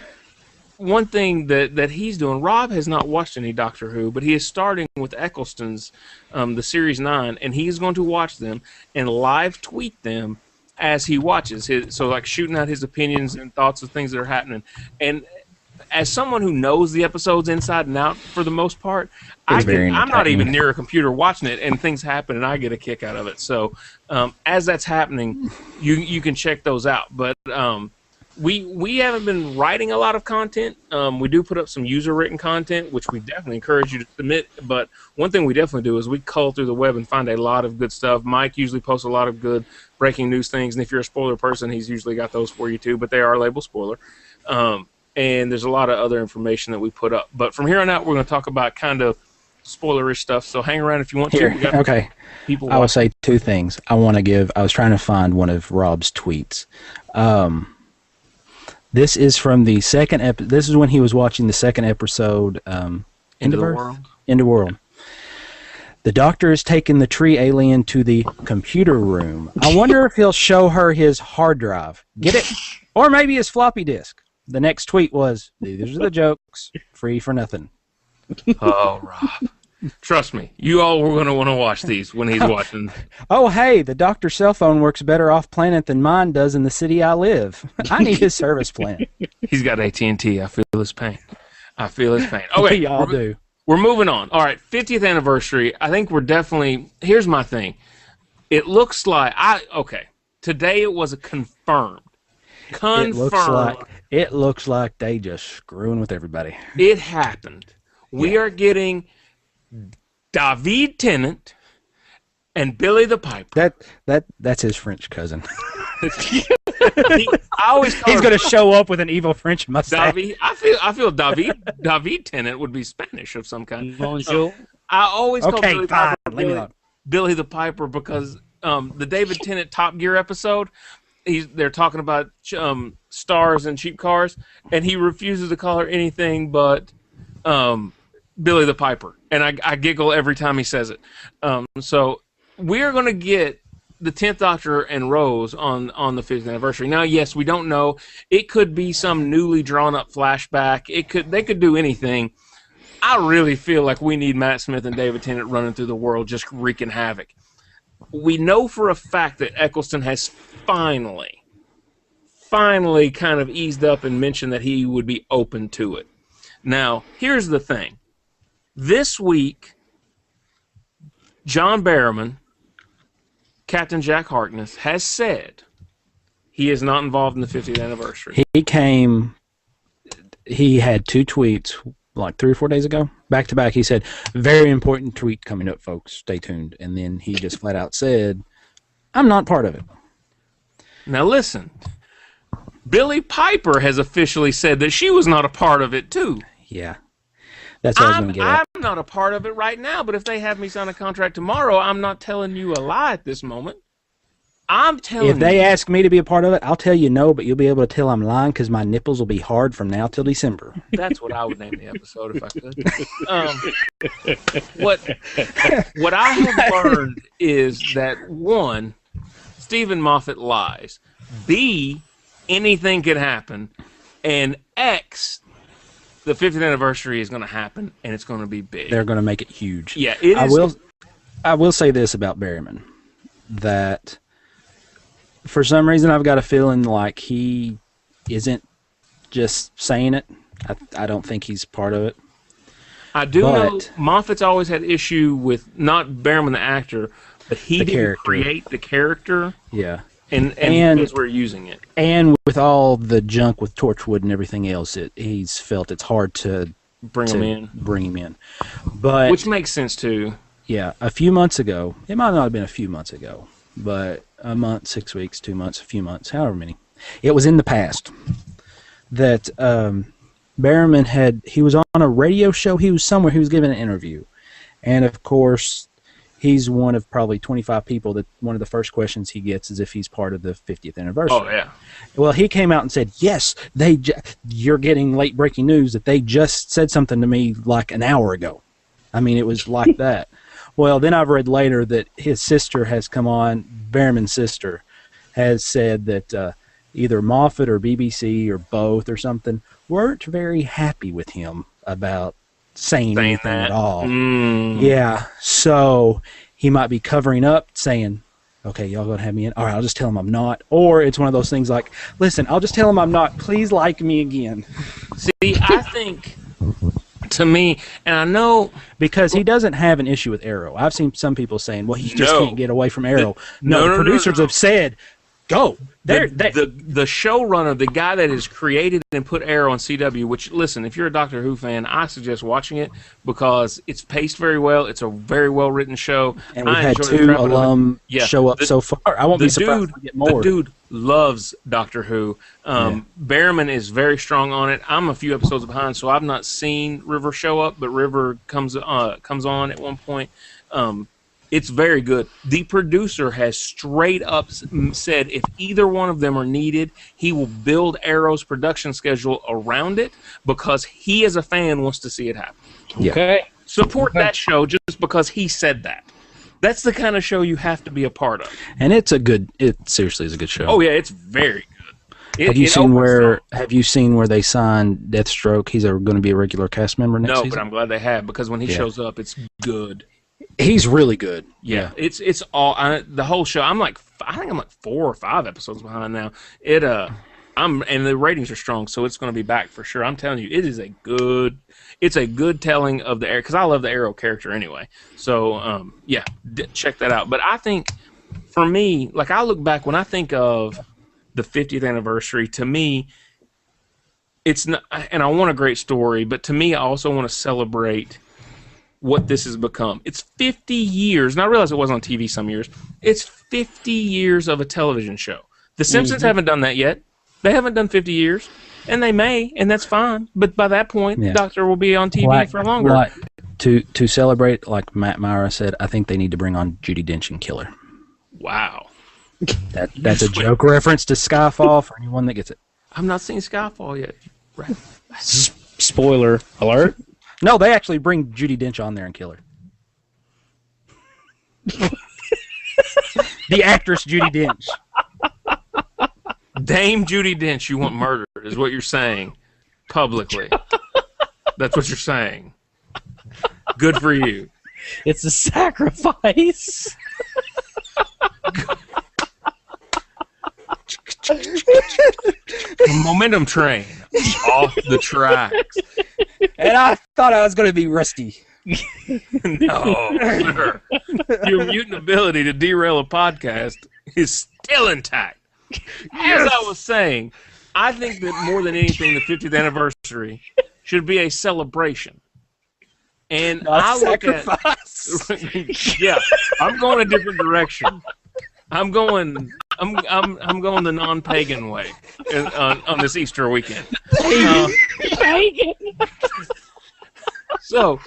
one thing that he's doing, Rob has not watched any Doctor Who, but he is starting with Eccleston's the Series 9, and he's going to watch them and live tweet them as he watches. So like shooting out his opinions and thoughts of things that are happening. And as someone who knows the episodes inside and out for the most part, I'm not even near a computer watching it, and things happen, and I get a kick out of it. So as that's happening, you can check those out. But we haven't been writing a lot of content. We do put up some user-written content, which we definitely encourage you to submit. But one thing we definitely do is we cull through the web and find a lot of good stuff. Mike usually posts a lot of good breaking news things, and if you're a spoiler person, he's usually got those for you too, but they are labeled spoiler. And there's a lot of other information that we put up. But from here on out, we're going to talk about kind of spoilerish stuff, so hang around if you want to. Okay. I will say 2 things. I was trying to find one of Rob's tweets. This is from the second episode. This is when he was watching the second episode, Into the World. Into World. The Doctor has taken the tree alien to the computer room. I wonder if he'll show her his hard drive. Get it? Or maybe his floppy disk. The next tweet was, these are the jokes. Free for nothing. Oh, Rob. Trust me, you all were going to want to watch these when he's watching. Oh, hey, the Doctor's cell phone works better off planet than mine does in the city I live. I need his service plan. He's got AT&T. I feel his pain. I feel his pain. Okay, We all do. We're moving on. All right, 50th anniversary. I think we're definitely. Here's my thing. It looks like today it was a confirmed. It looks like they just screwing with everybody. It happened. We are getting David Tennant and Billie the Piper. That's his French cousin. I always call He's going to show up with an evil French mustache. David. I feel David Tennant would be Spanish of some kind. Bonjour. I always call Billie fine. Piper Leave me alone. Billie the Piper because the David Tennant Top Gear episode, they're talking about stars and cheap cars, and he refuses to call her anything but Billie the Piper, and I giggle every time he says it. So we're going to get the 10th Doctor and Rose on the 50th anniversary. Now, yes, we don't know. It could be some newly drawn up flashback. They could do anything. I really feel like we need Matt Smith and David Tennant running through the world just wreaking havoc. We know for a fact that Eccleston has finally kind of eased up and mentioned that he would be open to it. Now, here's the thing. This week, John Barrowman, Captain Jack Harkness, has said he is not involved in the 50th anniversary. He had 2 tweets like 3 or 4 days ago, back to back. He said, very important tweet coming up, folks. Stay tuned. And then he just flat out said, I'm not part of it. Now listen, Billie Piper has officially said that she was not a part of it too. Yeah. That's what I was going to get at. I'm not a part of it right now, but if they have me sign a contract tomorrow, I'm not telling you a lie at this moment. I'm telling you. If they ask me to be a part of it, I'll tell you no, but you'll be able to tell I'm lying because my nipples will be hard from now till December. That's what I would name the episode if I could. What I have learned is that, 1, Stephen Moffat lies. B, anything can happen. And X, the 50th anniversary is going to happen, and it's going to be big. They're going to make it huge. Yeah, it is. I will say this about Berryman, that for some reason I've got a feeling like he isn't just saying it. I don't think he's part of it. I do know Moffat's always had issue with not Berryman the actor, but he didn't create the character. Yeah. And because we're using it. And with all the junk with Torchwood and everything else, he's felt it's hard to bring him in. But which makes sense too. Yeah, a few months ago, it might not have been a few months ago, but a month, 6 weeks, 2 months, a few months, however many. It was in the past that Berryman he was on a radio show. He was somewhere. He was giving an interview. And, of course, he's one of probably 25 people that one of the first questions he gets is if he's part of the 50th anniversary. Oh, yeah. Well, he came out and said, yes, you're getting late breaking news that they just said something to me like an hour ago. I mean, it was like that. Well, then I've read later that his sister has come on, Berryman's sister, has said that either Moffat or BBC or both or something weren't very happy with him about saying anything at all. Yeah, so he might be covering up, saying, okay, y'all gonna have me in? All right, I'll just tell him I'm not. Or it's one of those things like, listen, I'll just tell him I'm not. Please like me again. See, I think, to me, and I know... Because he doesn't have an issue with Arrow. I've seen some people saying, well, he just can't get away from Arrow. The producers have said, go. The showrunner, the guy that has created and put Arrow on CW, which, listen, if you're a Doctor Who fan, I suggest watching it because it's paced very well. It's a very well-written show. And we've had 2 alum show up so far. I won't be surprised if we get more. The dude loves Doctor Who. Berryman is very strong on it. I'm a few episodes behind, so I've not seen River show up, but River comes on at one point. It's very good. The producer has straight up said if either one of them are needed, he will build Arrow's production schedule around it because he, as a fan, wants to see it happen. Yeah. Okay. Support that show just because he said that. That's the kind of show you have to be a part of. And it seriously is a good show. Oh, yeah, it's very good. Have you seen where they signed Deathstroke? He's going to be a regular cast member next season? No, but I'm glad they have because when he shows up, it's good. He's really good. Yeah. It's all the whole show. I think I'm like 4 or 5 episodes behind now. and the ratings are strong, so it's going to be back for sure. I'm telling you, it's a good telling of the Arrow, because I love the Arrow character anyway. So yeah, check that out. But I think for me, like I look back when I think of the 50th anniversary, to me, it's not, and I want a great story, but to me, I also want to celebrate what this has become. It's 50 years, and I realize it wasn't on TV some years. It's 50 years of a television show. The Simpsons haven't done that yet. They haven't done 50 years, and they may, and that's fine. But by that point, the Doctor will be on TV for longer. To celebrate, like Matt Myra said, I think they need to bring on Judi Dench and kill her. Wow. That's a joke reference to Skyfall for anyone that gets it. I've not seen Skyfall yet. Right. Spoiler alert. No, they actually bring Judi Dench on there and kill her. The actress Judi Dench. Dame Judi Dench, you want murdered, is what you're saying publicly. That's what you're saying. Good for you. It's a sacrifice. Momentum train off the tracks. And I thought I was going to be rusty. No, sir. Your mutant ability to derail a podcast is still intact. As I was saying, I think that more than anything, the 50th anniversary should be a celebration. And I look at, yeah, I'm going a different direction. I'm going the non-pagan way on this Easter weekend. Pagan. So,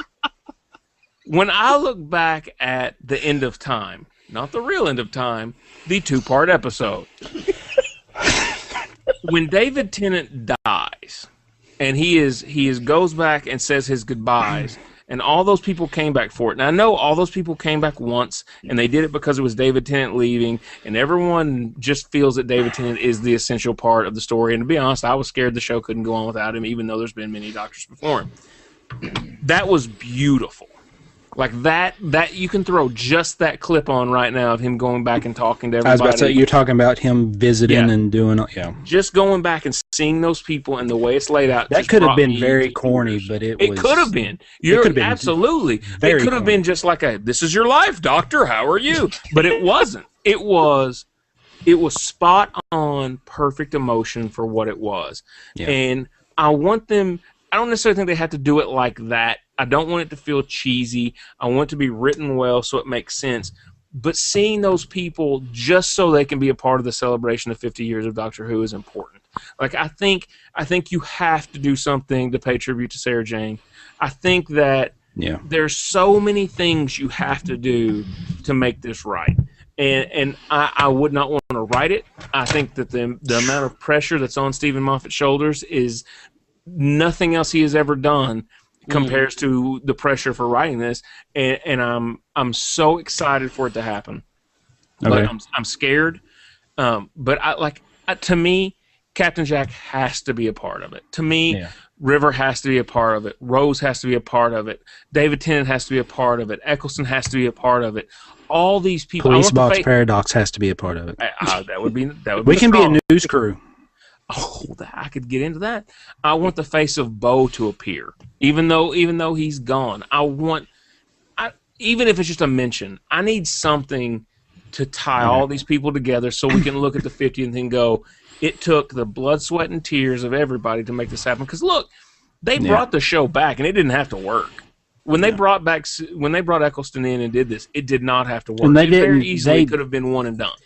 when I look back at the end of time, not the real end of time, the 2-part episode, when David Tennant dies, and he goes back and says his goodbyes, and all those people came back for it. And I know all those people came back once, and they did it because it was David Tennant leaving, and everyone just feels that David Tennant is the essential part of the story. And to be honest, I was scared the show couldn't go on without him, even though there's been many Doctors before him. That was beautiful. Like that you can throw just that clip on right now of him going back and talking to everybody. I was about to say, you're talking about him visiting and doing, just going back and seeing those people and the way it's laid out. That could have been very corny, but it could have been. Absolutely. It could have been just like this is your life, Doctor. How are you? But it wasn't. It was spot on, perfect emotion for what it was. Yeah. And I want them. I don't necessarily think they have to do it like that. I don't want it to feel cheesy. I want it to be written well so it makes sense. But seeing those people just so they can be a part of the celebration of 50 years of Doctor Who is important. Like I think you have to do something to pay tribute to Sarah Jane. I think that there's so many things you have to do to make this right. And I would not want to write it. I think that the amount of pressure that's on Stephen Moffat's shoulders is nothing else he has ever done compares to the pressure for writing this, and I'm so excited for it to happen. Okay. But I'm scared. But to me, Captain Jack has to be a part of it. To me, River has to be a part of it. Rose has to be a part of it. David Tennant has to be a part of it. Eccleston has to be a part of it. All these people. Police Box Paradox has to be a part of it. That would be. We can be a news crew. Oh, I could get into that. I want the face of Bo to appear, even though he's gone. Even if it's just a mention, I need something to tie all these people together so we can look at the 50th and go, it took the blood, sweat, and tears of everybody to make this happen. Because look, they brought the show back, and it didn't have to work. When they brought Eccleston in and did this, it did not have to work. And very easily could have been one and done.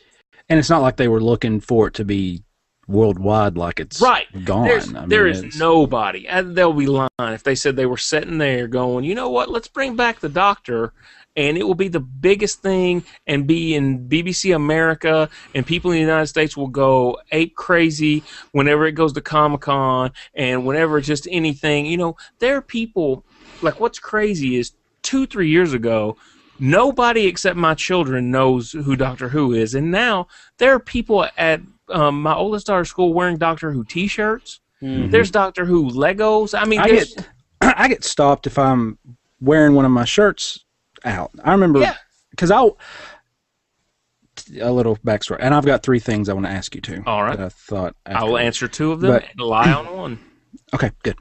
And it's not like they were looking for it to be worldwide, like it's gone. There is nobody. They'll be lying if they said they were sitting there going, you know what, let's bring back the Doctor, and it will be the biggest thing and be in BBC America, and people in the United States will go ape crazy whenever it goes to Comic-Con and whenever just anything. You know, there are people, like what's crazy is 2-3 years ago, nobody except my children knows who Doctor Who is, and now there are people at my oldest daughter's school wearing Doctor Who T-shirts. Mm-hmm. There's Doctor Who Legos. I mean, I get stopped if I'm wearing one of my shirts out. I remember because a little backstory, and I've got 3 things I want to ask you too. All right. That I thought I will answer 2 of them and lie on one. Okay, good.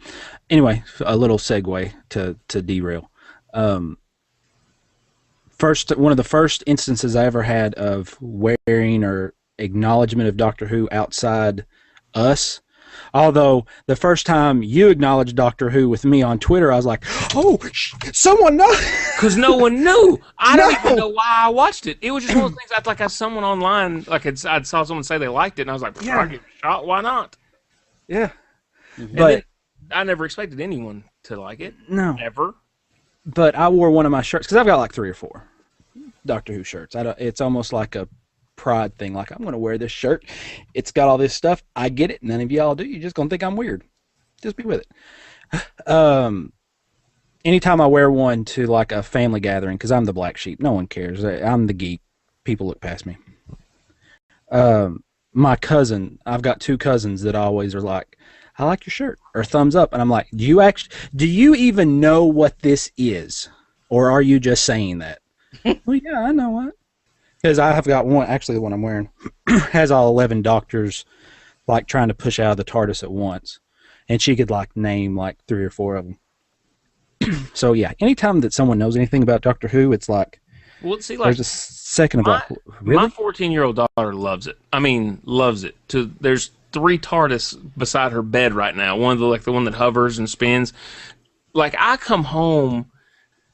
Anyway, a little segue to derail. One of the first instances I ever had of wearing or acknowledgement of Doctor Who outside us. Although the first time you acknowledged Doctor Who with me on Twitter, I was like, "Oh, someone knows," because no one knew. I don't even know why I watched it. It was just one of those things. I someone online, I saw someone say they liked it, and I was like, "I give it a shot. Why not?" Yeah, but I never expected anyone to like it. No, ever. But I wore one of my shirts because I've got like 3 or 4 Doctor Who shirts. It's almost like a pride thing. Like, I'm going to wear this shirt. It's got all this stuff. I get it. None of y'all do. You're just going to think I'm weird. Just be with it. Anytime I wear one to like a family gathering, because I'm the black sheep, no one cares. I'm the geek. People look past me. My cousin, I've got 2 cousins that always are like, "I like your shirt," or thumbs up. And I'm like, do you even know what this is? Or are you just saying that? Well, yeah, I know what. Because I have got one, actually the one I'm wearing, has all 11 doctors like trying to push out of the TARDIS at once. And she could like name like 3 or 4 of them. So yeah, anytime that someone knows anything about Doctor Who, it's like, well, see, like, there's a second of like, really? My 14-year-old daughter loves it. I mean, loves it. There's 3 TARDIS beside her bed right now. One of the one that hovers and spins. Like, I come home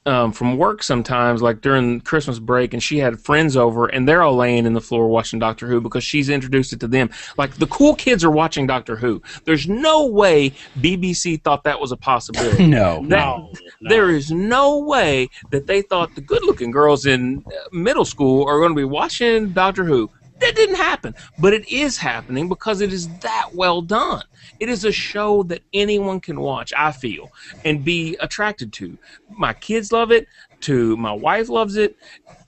from work sometimes, like during Christmas break, and she had friends over, and they're all laying in the floor watching Doctor Who because she's introduced it to them. Like, the cool kids are watching Doctor Who. There's no way BBC thought that was a possibility. No. There is no way that they thought the good-looking girls in middle school are going to be watching Doctor Who. That didn't happen, but it is happening because it is that well done. It is a show that anyone can watch, I feel, and be attracted to. My kids love it. My wife loves it.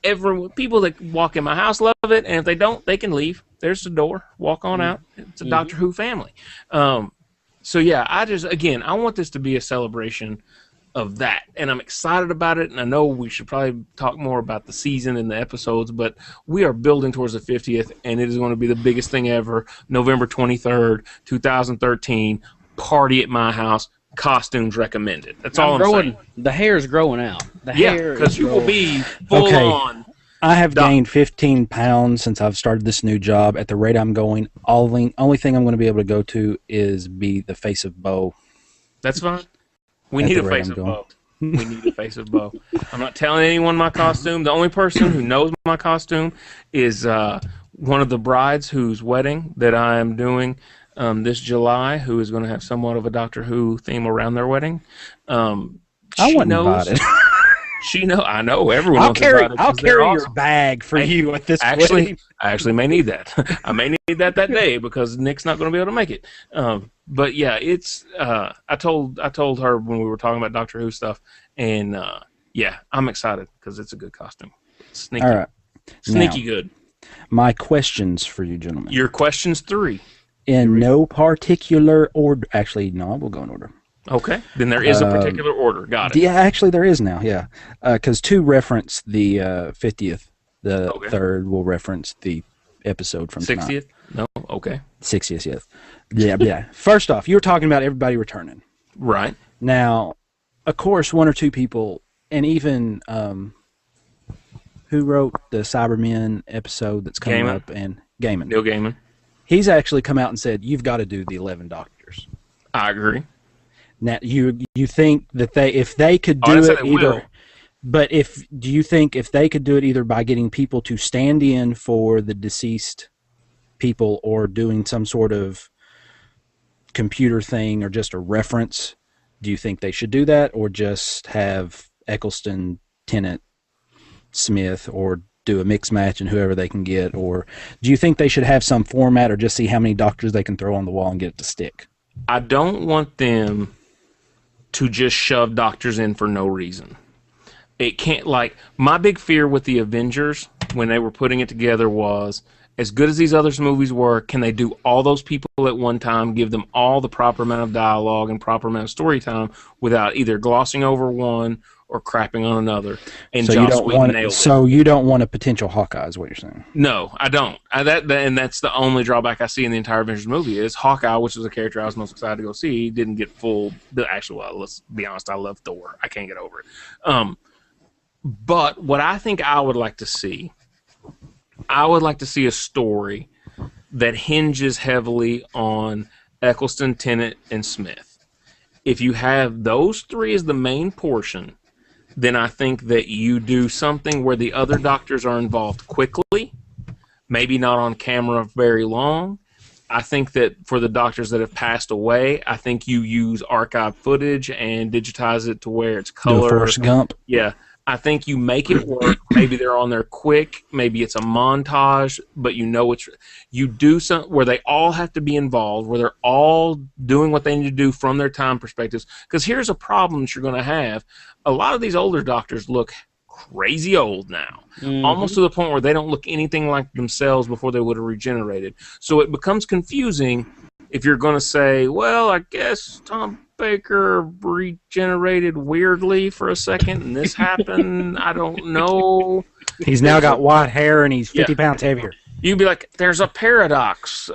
People that walk in my house love it, and if they don't, they can leave. There's the door. Walk on out. It's a Doctor Who family. So yeah, I want this to be a celebration of that, and I'm excited about it, and I know we should probably talk more about the season and the episodes, but we are building towards the 50th, and it is going to be the biggest thing ever. November 23rd, 2013, party at my house, costumes recommended. That's all I'm saying. The hair is growing out. Hair because you will be full on. I have gained 15 pounds since I've started this new job. At the rate I'm going, only thing I'm going to be able to go to is be the face of Bo. That's fine. We need a face of Bo. We need a face of Bo. I'm not telling anyone my costume. The only person who knows my costume is one of the brides whose wedding that I am doing this July, who is going to have somewhat of a Doctor Who theme around their wedding. I wasn't invited. I know everyone. I'll carry your bag for you at this point. I actually may need that. I may need that day because Nick's not going to be able to make it. But yeah, it's. I told her when we were talking about Doctor Who stuff, and yeah, I'm excited because it's a good costume. It's sneaky. All right. Sneaky good. My questions for you, gentlemen. Your questions 3. In no particular order. Actually, no, we'll go in order. Okay. Then there is a particular order. Got it. Yeah, actually there is now, yeah. Because 2 reference the 50th. The 3rd will reference the episode from 60th? Tonight. No? Okay. 60th, yes. Yeah. First off, you were talking about everybody returning. Right. Now, of course, 1 or 2 people, and even who wrote the Cybermen episode that's coming up, and Gaiman. Neil Gaiman. He's actually come out and said, you've got to do the 11 Doctors. I agree. Now, you think that if they could do it either, but do you think if they could do it either by getting people to stand in for the deceased people or doing some sort of computer thing or just a reference, do you think they should do that, or just have Eccleston, Tennant, Smith, or do a mix match and whoever they can get, or do you think they should have some format or just see how many doctors they can throw on the wall and get it to stick? I don't want them to just shove doctors in for no reason. It can't, like, my big fear with the Avengers when they were putting it together was, as good as these other movies were, can they do all those people at one time, give them all the proper amount of dialogue and proper amount of story time without either glossing over one or crapping on another. And So Joss Whedon nailed it. So you don't want a potential Hawkeye, is what you're saying? No, I don't. And that's the only drawback I see in the entire Avengers movie is Hawkeye, which was a character I was most excited to go see, didn't get full. Actually, well, let's be honest, I love Thor. I can't get over it. But what I think I would like to see a story that hinges heavily on Eccleston, Tennant, and Smith. If you have those three as the main portion, then I think that you do something where the other doctors are involved quickly, maybe not on camera very long. I think that for the doctors that have passed away, I think you use archive footage and digitize it to where it's color. Forrest Gump. Yeah. I think you make it work. Maybe they're on there quick. Maybe it's a montage, but you do something where they all have to be involved, where they're all doing what they need to do from their time perspectives. Because here's a problem that you're going to have. A lot of these older doctors look crazy old now, almost to the point where they don't look anything like themselves before they would have regenerated. So it becomes confusing if you're going to say, well, I guess Tom Baker regenerated weirdly for a second and this happened. I don't know. He's now got white hair and he's 50 pounds heavier. You'd be like, there's a paradox.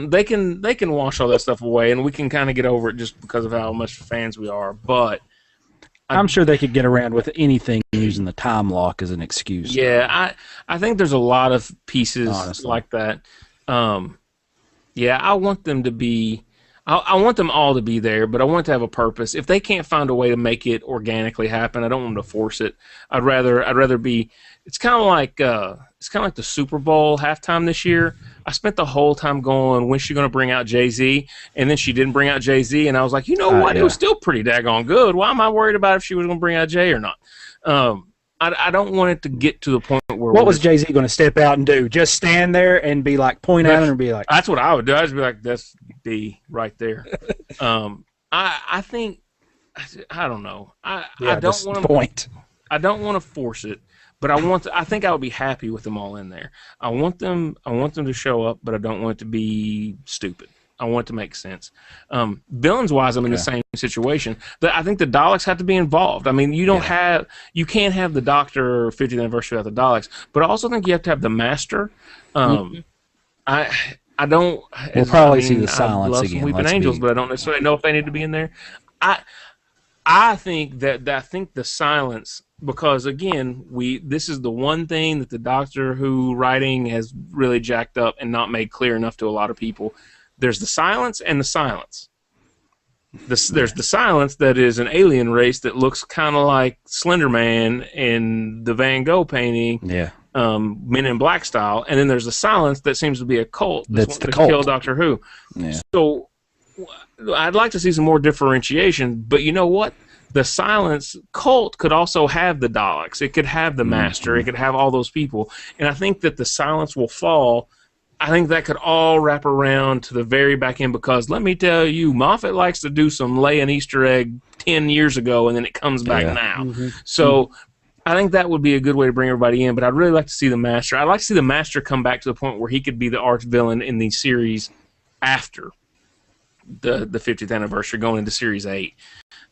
They can wash all that stuff away and we can kind of get over it just because of how much fans we are. But I'm sure they could get around with anything using the time lock as an excuse. Yeah, I think there's a lot of pieces like that. Yeah, I want them to be. I want them all to be there, but I want it to have a purpose. If they can't find a way to make it organically happen, I don't want them to force it. I'd rather be. It's kind of like the Super Bowl halftime this year. I spent the whole time going, when's she going to bring out Jay-Z? And then she didn't bring out Jay-Z, and I was like, you know what? Yeah. It was still pretty daggone good. Why am I worried about if she was going to bring out Jay or not? I don't want it to get to the point where. What was Jay-Z going to step out and do? Just stand there and be like, point at him and be like. That's what I would do. I'd just be like, that's D right there. I think, I don't know. I don't want to point. I don't want to force it, but I think I would be happy with them all in there. I want them to show up, but I don't want it to be stupid. I want it to make sense. Villains-wise, I'm in the same situation. I think the Daleks have to be involved. I mean, you can't have the Doctor 50th anniversary without the Daleks, but I also think you have to have the Master. I don't. We'll probably see the Silence again. Weeping Angels, but I don't necessarily know if they need to be in there. I think the Silence, because again, this is the one thing that the Doctor Who writing has really jacked up and not made clear enough to a lot of people. There's the Silence and the Silence. There's the Silence that is an alien race that looks kind of like Slender Man in the Van Gogh painting, Men in Black style, and then there's the Silence that seems to be a cult that's the cult. Kill Doctor Who. Yeah. So I'd like to see some more differentiation, but you know what? The Silence cult could also have the Daleks. It could have the Master. It could have all those people, and I think that the Silence will fall. I think that could all wrap around to the very back end because let me tell you, Moffat likes to do some lay an Easter egg 10 years ago and then it comes back now. So I think that would be a good way to bring everybody in, but I'd really like to see the Master. I'd like to see the Master come back to the point where he could be the arch villain in the series after the 50th anniversary going into Series 8.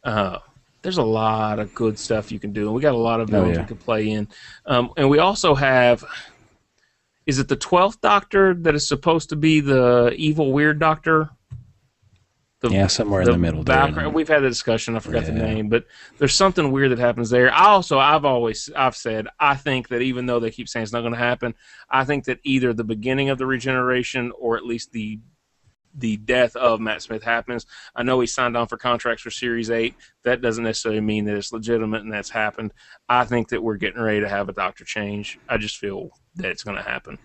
There's a lot of good stuff you can do, and we got a lot of villains we could play in. And we also have... Is it the 12th Doctor that is supposed to be the evil weird Doctor? Somewhere in the middle there. We've had the discussion. I forgot the name, but there's something weird that happens there. I've said I think that even though they keep saying it's not going to happen, I think that either the beginning of the regeneration or at least the death of Matt Smith happens. I know he signed on for contracts for Series 8. That doesn't necessarily mean that it's legitimate and that's happened. I think that we're getting ready to have a Doctor change. I just feel that it's going to happen.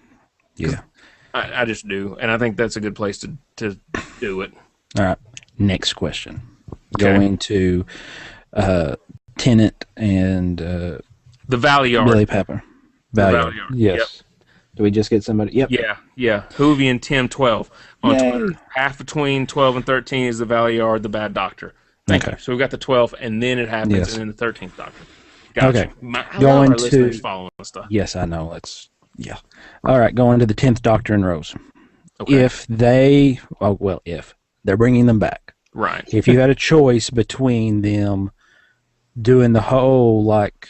Yeah. I just do. And I think that's a good place to do it. All right. Next question. Okay. Going to Tennant and the Valiard. Billie Pepper. Valiard. Yes. Yep. Do we just get somebody? Yep. Yeah. Hoovy and Tim 12 on Twitter. Half between 12 and 13 is the Valiard, the bad Doctor. Thank you. So we've got the 12th, and then it happens, and then the 13th Doctor. Gotcha. Okay. Going our listeners following stuff. Yes, I know. All right, going to the 10th Doctor and Rose. Okay. If they're bringing them back. Right. If you had a choice between them doing the whole like.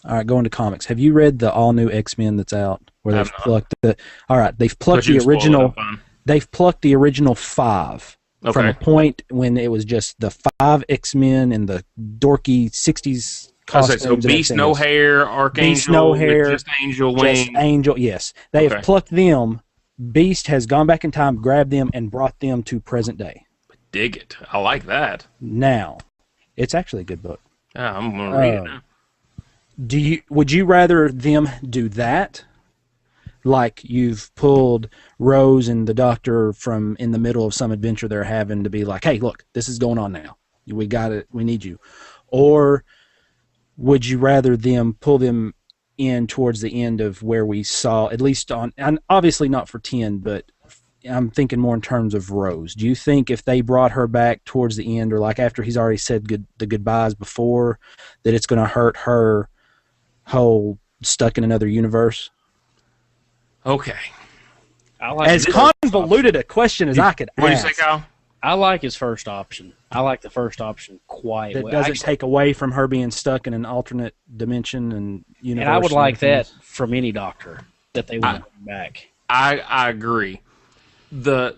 All right, going to comics. Have you read the all new X-Men that's out where they've plucked the? All right, they've plucked the original. They've plucked the original 5 from a point when it was just the 5 X-Men and the dorky 60s costumes. So Beast, no hair, Archangel, Beast, no hair, just Angel wings. Just Angel, yes. They have plucked them. Beast has gone back in time, grabbed them, and brought them to present day. Dig it. I like that. Now, it's actually a good book. Yeah, I'm going to read it now. Would you rather them do that, like you've pulled Rose and the Doctor from in the middle of some adventure they're having to be like, hey, look, this is going on now. We got it. We need you. Or would you rather them pull them in towards the end of where we saw, at least on, and obviously not for 10, but I'm thinking more in terms of Rose. Do you think if they brought her back towards the end, or like after he's already said the goodbyes before, that it's going to hurt her whole stuck in another universe? Okay. As convoluted a question as I could ask. What do you say, Kyle? I like his first option. I like the first option quite well. That doesn't take away from her being stuck in an alternate dimension and universe. And I would like that from any Doctor, that they would bring back. I agree. The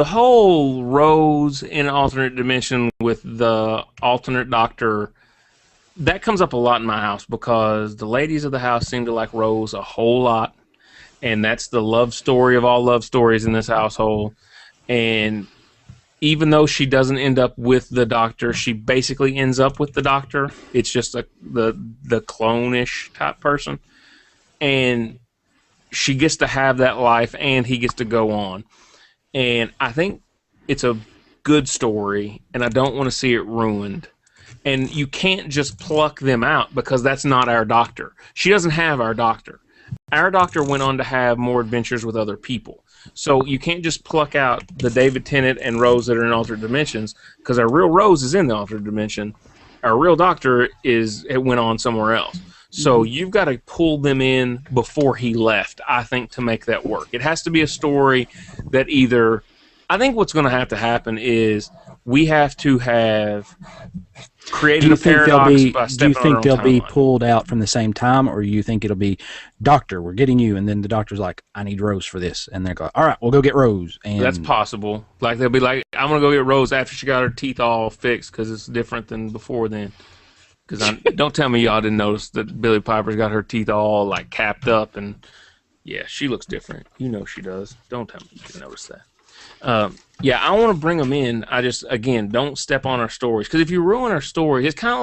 whole Rose in an alternate dimension with the alternate Doctor, that comes up a lot in my house because the ladies of the house seem to like Rose a whole lot, and that's the love story of all love stories in this household. And even though she doesn't end up with the Doctor, she basically ends up with the Doctor. It's just the clone-ish type person, and she gets to have that life, and he gets to go on. And I think it's a good story, and I don't want to see it ruined. And you can't just pluck them out because that's not our Doctor. She doesn't have our Doctor. Our Doctor went on to have more adventures with other people. So you can't just pluck out the David Tennant and Rose that are in alternate dimensions because our real Rose is in the alternate dimension. Our real Doctor went on somewhere else. So you've got to pull them in before he left, I think, to make that work. It has to be a story that either... I think what's going to happen is we have to have created a paradox by stepping on our own timeline. Do you think they'll be pulled out from the same time, or you think it'll be, Doctor, we're getting you, and then the Doctor's like, I need Rose for this, and they're like, all right, we'll go get Rose. And that's possible. Like they'll be like, I'm going to go get Rose after she got her teeth all fixed because it's different than before then. Because don't tell me y'all didn't notice that Billie Piper's got her teeth all like capped up, and yeah, she looks different. You know she does. Don't tell me you didn't notice that. Yeah, I want to bring them in. I just, again, don't step on our stories. Because if you ruin our story, it's kind of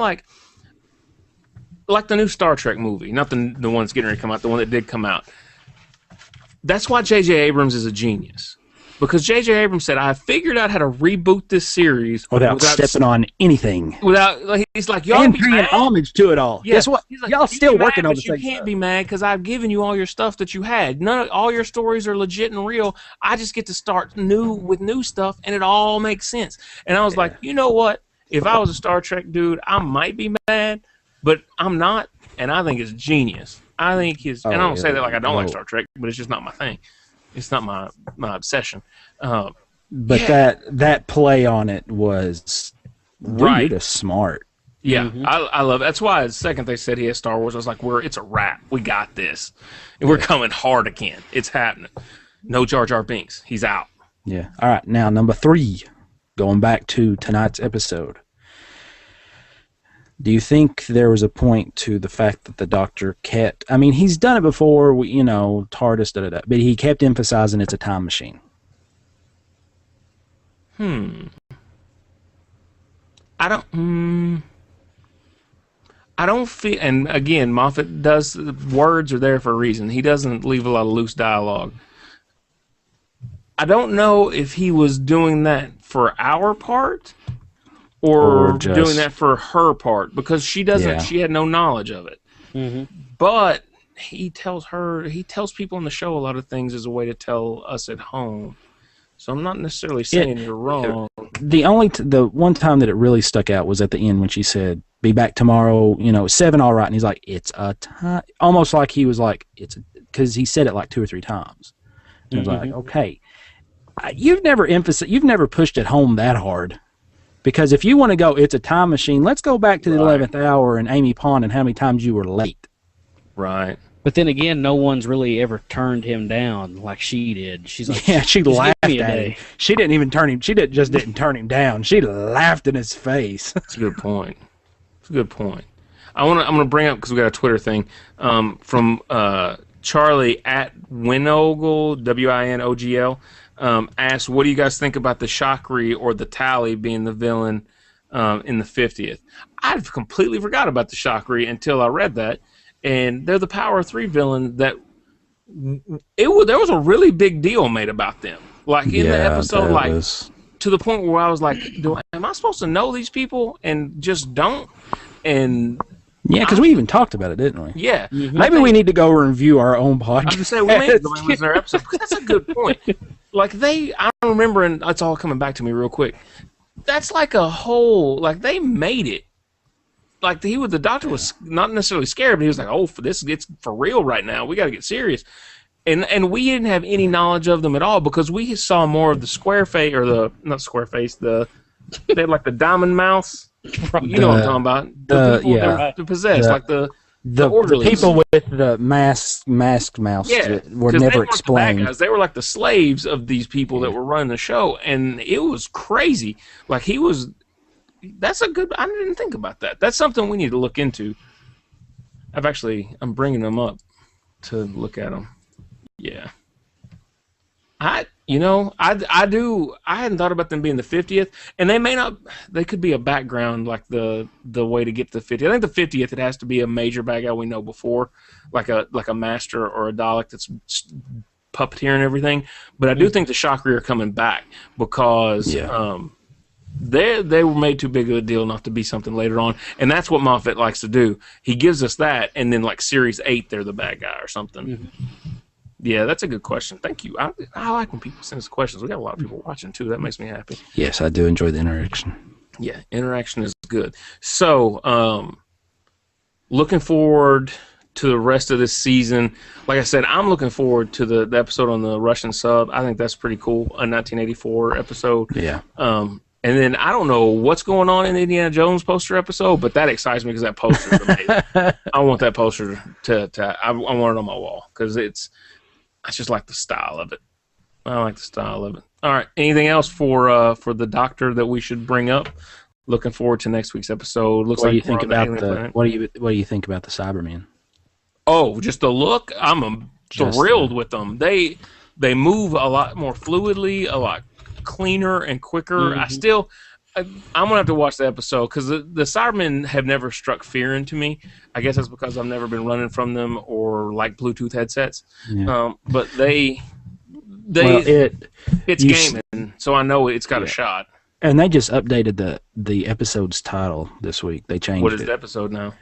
like the new Star Trek movie. Not the one that's getting ready to come out, the one that did come out. That's why J.J. Abrams is a genius. Because J.J. Abrams said, I figured out how to reboot this series without stepping on anything. He's like, y'all and paying homage to it all. Yeah. Guess what? Like, y'all still working on the same stuff. You can't be mad because I've given you all your stuff that you had. All your stories are legit and real. I just get to start with new stuff, and it all makes sense. And I was like, you know what? If I was a Star Trek dude, I might be mad, but I'm not, and I think it's genius. I think and I don't say that like I don't like Star Trek, but it's just not my thing. It's not my obsession. But that play on it was right. Smart. Yeah, I love it. That's why the second they said he has Star Wars, I was like, it's a wrap. We got this. And we're coming hard again. It's happening. No Jar Jar Binks. He's out. Yeah. All right. Now, number 3, going back to tonight's episode. Do you think there was a point to the fact that the Doctor kept... I mean, he's done it before, TARDIS, da-da-da, but he kept emphasizing it's a time machine. I don't feel... And again, Moffat does... Words are there for a reason. He doesn't leave a lot of loose dialogue. I don't know if he was doing that for our part... Or doing that for her part, because she doesn't. Yeah. She had no knowledge of it. Mm-hmm. But he tells people on the show a lot of things as a way to tell us at home. So I'm not necessarily saying you're wrong. The one time that it really stuck out was at the end when she said, "Be back tomorrow." 7, all right, and he's like, "It's a time." Almost like he was like, because he said it like 2 or 3 times. And I was like, okay, you've never pushed it home that hard. Because if you want to go, it's a time machine. Let's go back to the Right. 11th hour and Amy Pond and how many times you were late. Right. But then again, no one's really ever turned him down like she did. She's like, Yeah, she "Just laughed give me a at day." him. She didn't even turn him. She didn't turn him down. She laughed in his face. That's a good point. It's a good point. I'm gonna bring up, because we got a Twitter thing from Charlie at Winogl, WINOGL, asked, "What do you guys think about the Shockery or the Tally being the villain in the 50th?" I've completely forgot about the Shockery until I read that, and they're the Power of 3 villain. There was a really big deal made about them, like in the episode, like to the point where I was like, "Am I supposed to know these people?" And just don't. And yeah, because we even talked about it, didn't we? yeah, Maybe we need to go review our own podcast. I was gonna say we may have to go and listen to our episode, because that's a good point. Like I'm remembering, it's all coming back to me real quick. That's like a whole, like they made it. Like the doctor was not necessarily scared, but he was like, "Oh, for this, it's for real right now. We got to get serious." And we didn't have any knowledge of them at all, because we saw more of the square face, or they had like the diamond mouths. You know what I'm talking about? The people that were possessed, like the people with the mask mouths that were never explained. The bad guys. They were like the slaves of these people that were running the show, and it was crazy. Like that's a good. I didn't think about that. That's something we need to look into. I'm bringing them up to look at them. Yeah. I hadn't thought about them being the 50th, and they could be a background, like the way to get to the 50th. I think the 50th, it has to be a major bad guy we know before, like a master or a Dalek that's puppeteering everything. But I do think the Shockery are coming back, because they were made too big of a deal not to be something later on, and that's what Moffat likes to do. He gives us that, and then like Series 8, they're the bad guy or something. Mm-hmm. Yeah, that's a good question. Thank you. I like when people send us questions. We got a lot of people watching too. That makes me happy. Yes, I do enjoy the interaction. Yeah, interaction is good. So, looking forward to the rest of this season. Like I said, I'm looking forward to the episode on the Russian sub. I think that's pretty cool. A 1984 episode. Yeah. And then I don't know what's going on in the Indiana Jones poster episode, but that excites me because that poster is amazing. I want that poster I want it on my wall, because I just like the style of it. I like the style of it. All right. Anything else for the Doctor that we should bring up? Looking forward to next week's episode. What do you think about what do you think about the Cybermen? Oh, just the look. I'm thrilled with them. They move a lot more fluidly, a lot cleaner and quicker. Mm-hmm. I'm gonna have to watch the episode, because the Cybermen have never struck fear into me. I guess that's because I've never been running from them or like Bluetooth headsets. Yeah. But it's gaming, so I know it's got a shot. And they just updated the episode's title this week. They changed it. What is the episode now?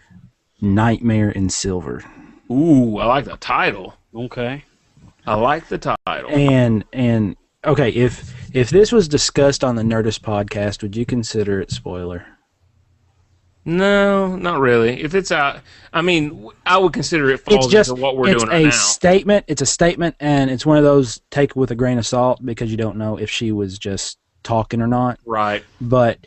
Nightmare in Silver. Ooh, I like the title. Okay. I like the title. And okay, if this was discussed on the Nerdist podcast, would you consider it spoiler? No, not really. If it's out, I mean, I would consider it falls into what we're doing right now. It's a statement, and it's one of those take it with a grain of salt, because you don't know if she was just talking or not. Right. But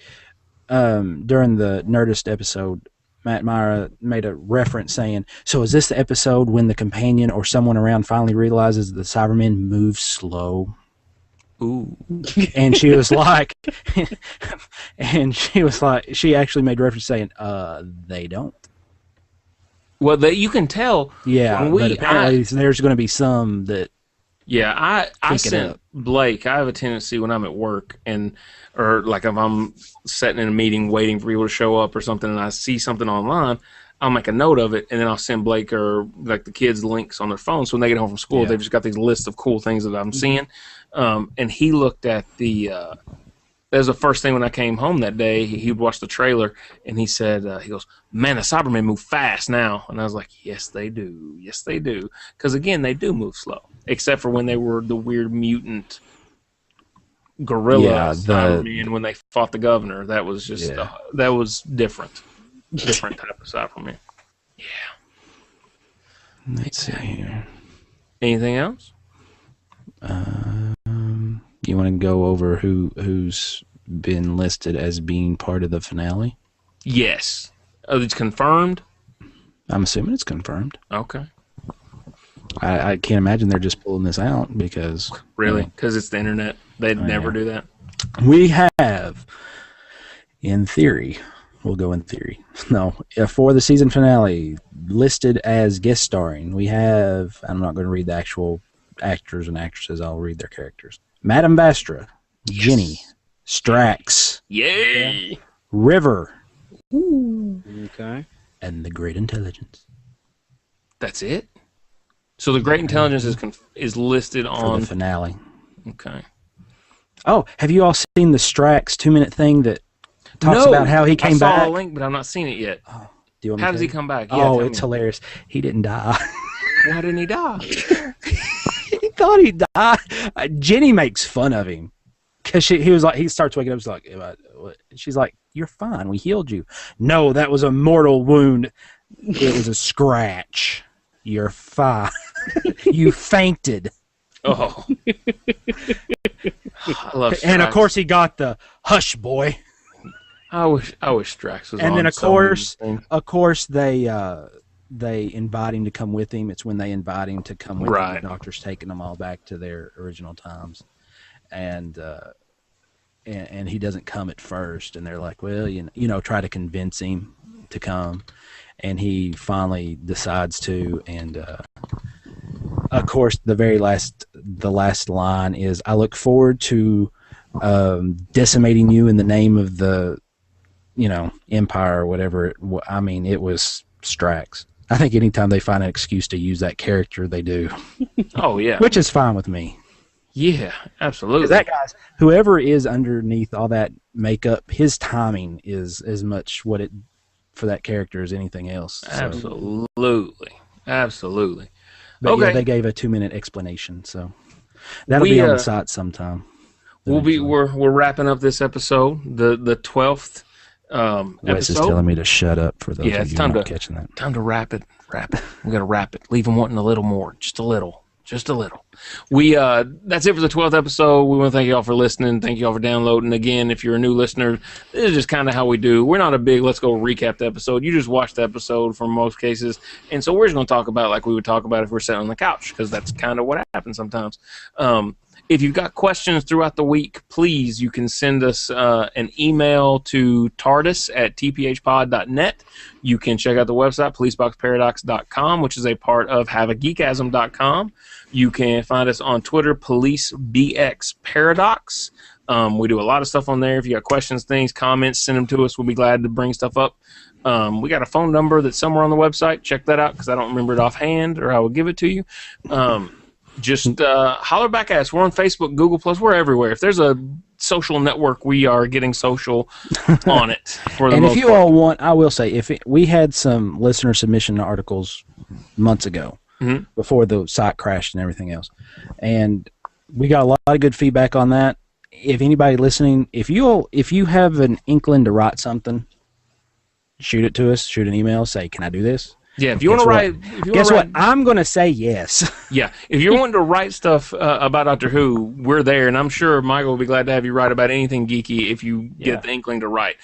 during the Nerdist episode, Matt Myra made a reference saying, "So is this the episode when the companion or someone around finally realizes the Cybermen move slow?" Ooh. And she was like, she actually made reference saying, they don't. Well, you can tell. Yeah, but apparently there's going to be some that. Yeah, I sent Blake. I have a tendency when I'm at work or like if I'm sitting in a meeting waiting for people to show up or something, and I see something online, I'll make a note of it, and then I'll send Blake or like the kids links on their phone. So when they get home from school, they've just got these lists of cool things that I'm seeing. And he looked at that was the first thing when I came home that day. He watched the trailer, and he said, he goes, "Man, the Cybermen move fast now." And I was like, yes, they do. Yes, they do. Because, again, they do move slow, except for when they were the weird mutant gorilla Cybermen when they fought the governor. That was just that was different. Different type of Cybermen. Yeah. Let's see here. Anything else? You want to go over who's been listed as being part of the finale. Yes. Oh, it's confirmed? I'm assuming it's confirmed. Okay. I can't imagine they're just pulling this out because... Really? Because it's the internet. They'd never do that. We have, in theory, we'll go in theory. No, for the season finale, listed as guest starring, we have, I'm not going to read the actual actors and actresses, I'll read their characters. Madame Vastra, Jenny, Strax, Yay! River, Okay. and the Great Intelligence. That's it? So the Great Intelligence is listed For on... the finale. Okay. Oh, have you all seen the Strax 2-minute thing that talks about how he came back? I saw a link, but I've not seen it yet. Oh, do you want me How to does tell he you? come back? Yeah, Oh, tell it's me. hilarious. He didn't die. Why didn't he die? He thought he died. Jenny makes fun of him because he starts waking up. He's like, she's like, "You're fine. We healed you." No, that was a mortal wound. It was a scratch. You're fine. You fainted. Oh. I love Strax. And of course, he got the hush, boy. I wish Strax was on. And then of course, they invite him to come with him. It's when they invite him to come with him. Right. The doctor's taking them all back to their original times, and he doesn't come at first. And they're like, well, try to convince him to come, and he finally decides to. And of course, the last line is, "I look forward to decimating you in the name of the, empire," or whatever. It was Strax. I think anytime they find an excuse to use that character, they do. Oh, yeah. Which is fine with me. Yeah, absolutely. That guy's, whoever is underneath all that makeup, his timing is as much for that character as anything else. So. Absolutely. But okay. yeah, they gave a 2-minute explanation, so that'll be on the site sometime. We're wrapping up this episode, the 12th Wes episode. is telling me to shut up for those of you not catching that. Time to wrap it. We got to wrap it. Leave them wanting a little more, just a little. We that's it for the 12th episode. We want to thank you all for listening. Thank you all for downloading. Again, if you're a new listener, this is just kind of how we do. We're not a big let's go recap the episode. You just watch the episode for most cases, and so we're just going to talk about it like we would talk about if we're sitting on the couch, because that's kind of what happens sometimes. If you've got questions throughout the week, please, you can send us an email to tardis@tphpod.net. You can check out the website, policeboxparadox.com, which is a part of haveageekasm.com. You can find us on Twitter, policebxparadox. We do a lot of stuff on there. If you got questions, things, comments, send them to us. We'll be glad to bring stuff up. We got a phone number that's somewhere on the website. Check that out, because I don't remember it offhand, or I will give it to you. Just holler back at us. We're on Facebook, Google+. We're everywhere. If there's a social network, we are getting social on it. For the and most if you part. all want, I will say, we had some listener submission articles months ago, before the site crashed and everything else, and we got a lot of good feedback on that. If anybody listening, if you have an inkling to write something, shoot it to us. Shoot an email. Say, can I do this? Yeah, if you want to write... Guess what? I'm going to say yes. Yeah, if you're wanting to write stuff about Doctor Who, we're there, and I'm sure Michael will be glad to have you write about anything geeky if you get the inkling to write.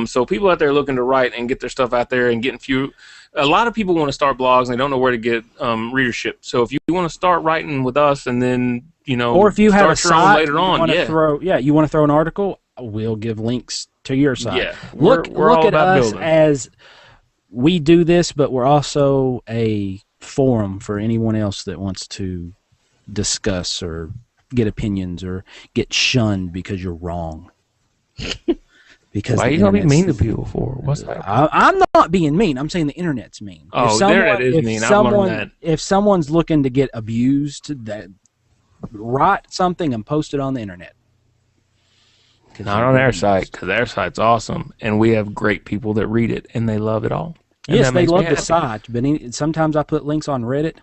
So people out there looking to write and get their stuff out there and getting a lot of people want to start blogs and they don't know where to get readership. So if you want to start writing with us and then, or if you have a site later on, you want to throw an article, we'll give links to your site. Yeah, look all at about us building. as we do this, but we're also a forum for anyone else that wants to discuss or get opinions or get shunned because you're wrong. Because why are you gonna be mean to people for? What's that? I'm not being mean. I'm saying the internet's mean. Oh, the internet is mean. I've learned that. If someone's looking to get abused, that write something and post it on the internet. Not on our site, because our site's awesome, and we have great people that read it, and they love it all. And yes, that they makes me love the happy. site, but sometimes I put links on Reddit.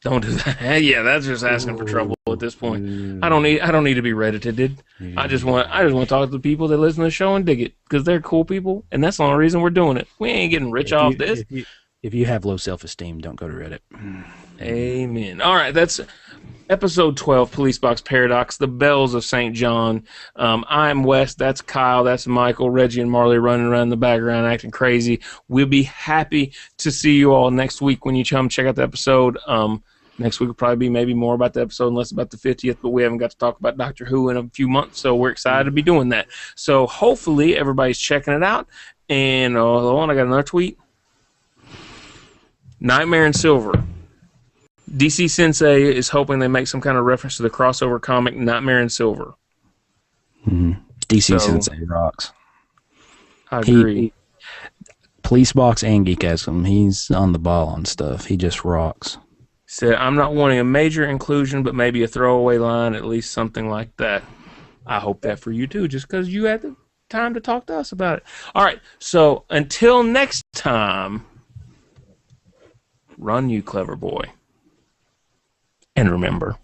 Don't do that. Yeah, that's just asking for trouble at this point. I don't need to be Reddited. I just want to talk to the people that listen to the show and dig it, because they're cool people, and that's the only reason we're doing it. We ain't getting rich off this. If you have low self-esteem, don't go to Reddit. Amen. All right, that's Episode 12, Police Box Paradox, The Bells of St. John. I'm Wes, that's Kyle, that's Michael, Reggie, and Marley running around in the background acting crazy. We'll be happy to see you all next week when you come check out the episode. Next week will probably be maybe more about the episode and less about the 50th, but we haven't got to talk about Doctor Who in a few months, so we're excited to be doing that. So hopefully everybody's checking it out. And hold on, I got another tweet. Nightmare in Silver. DC Sensei is hoping they make some kind of reference to the crossover comic Nightmare in Silver. Mm-hmm. DC Sensei rocks. I agree. Police Box and Geekasm, he's on the ball on stuff. He just rocks. Said, I'm not wanting a major inclusion, but maybe a throwaway line, at least something like that. I hope that for you too, just because you had the time to talk to us about it. All right, so until next time, run, you clever boy. And remember,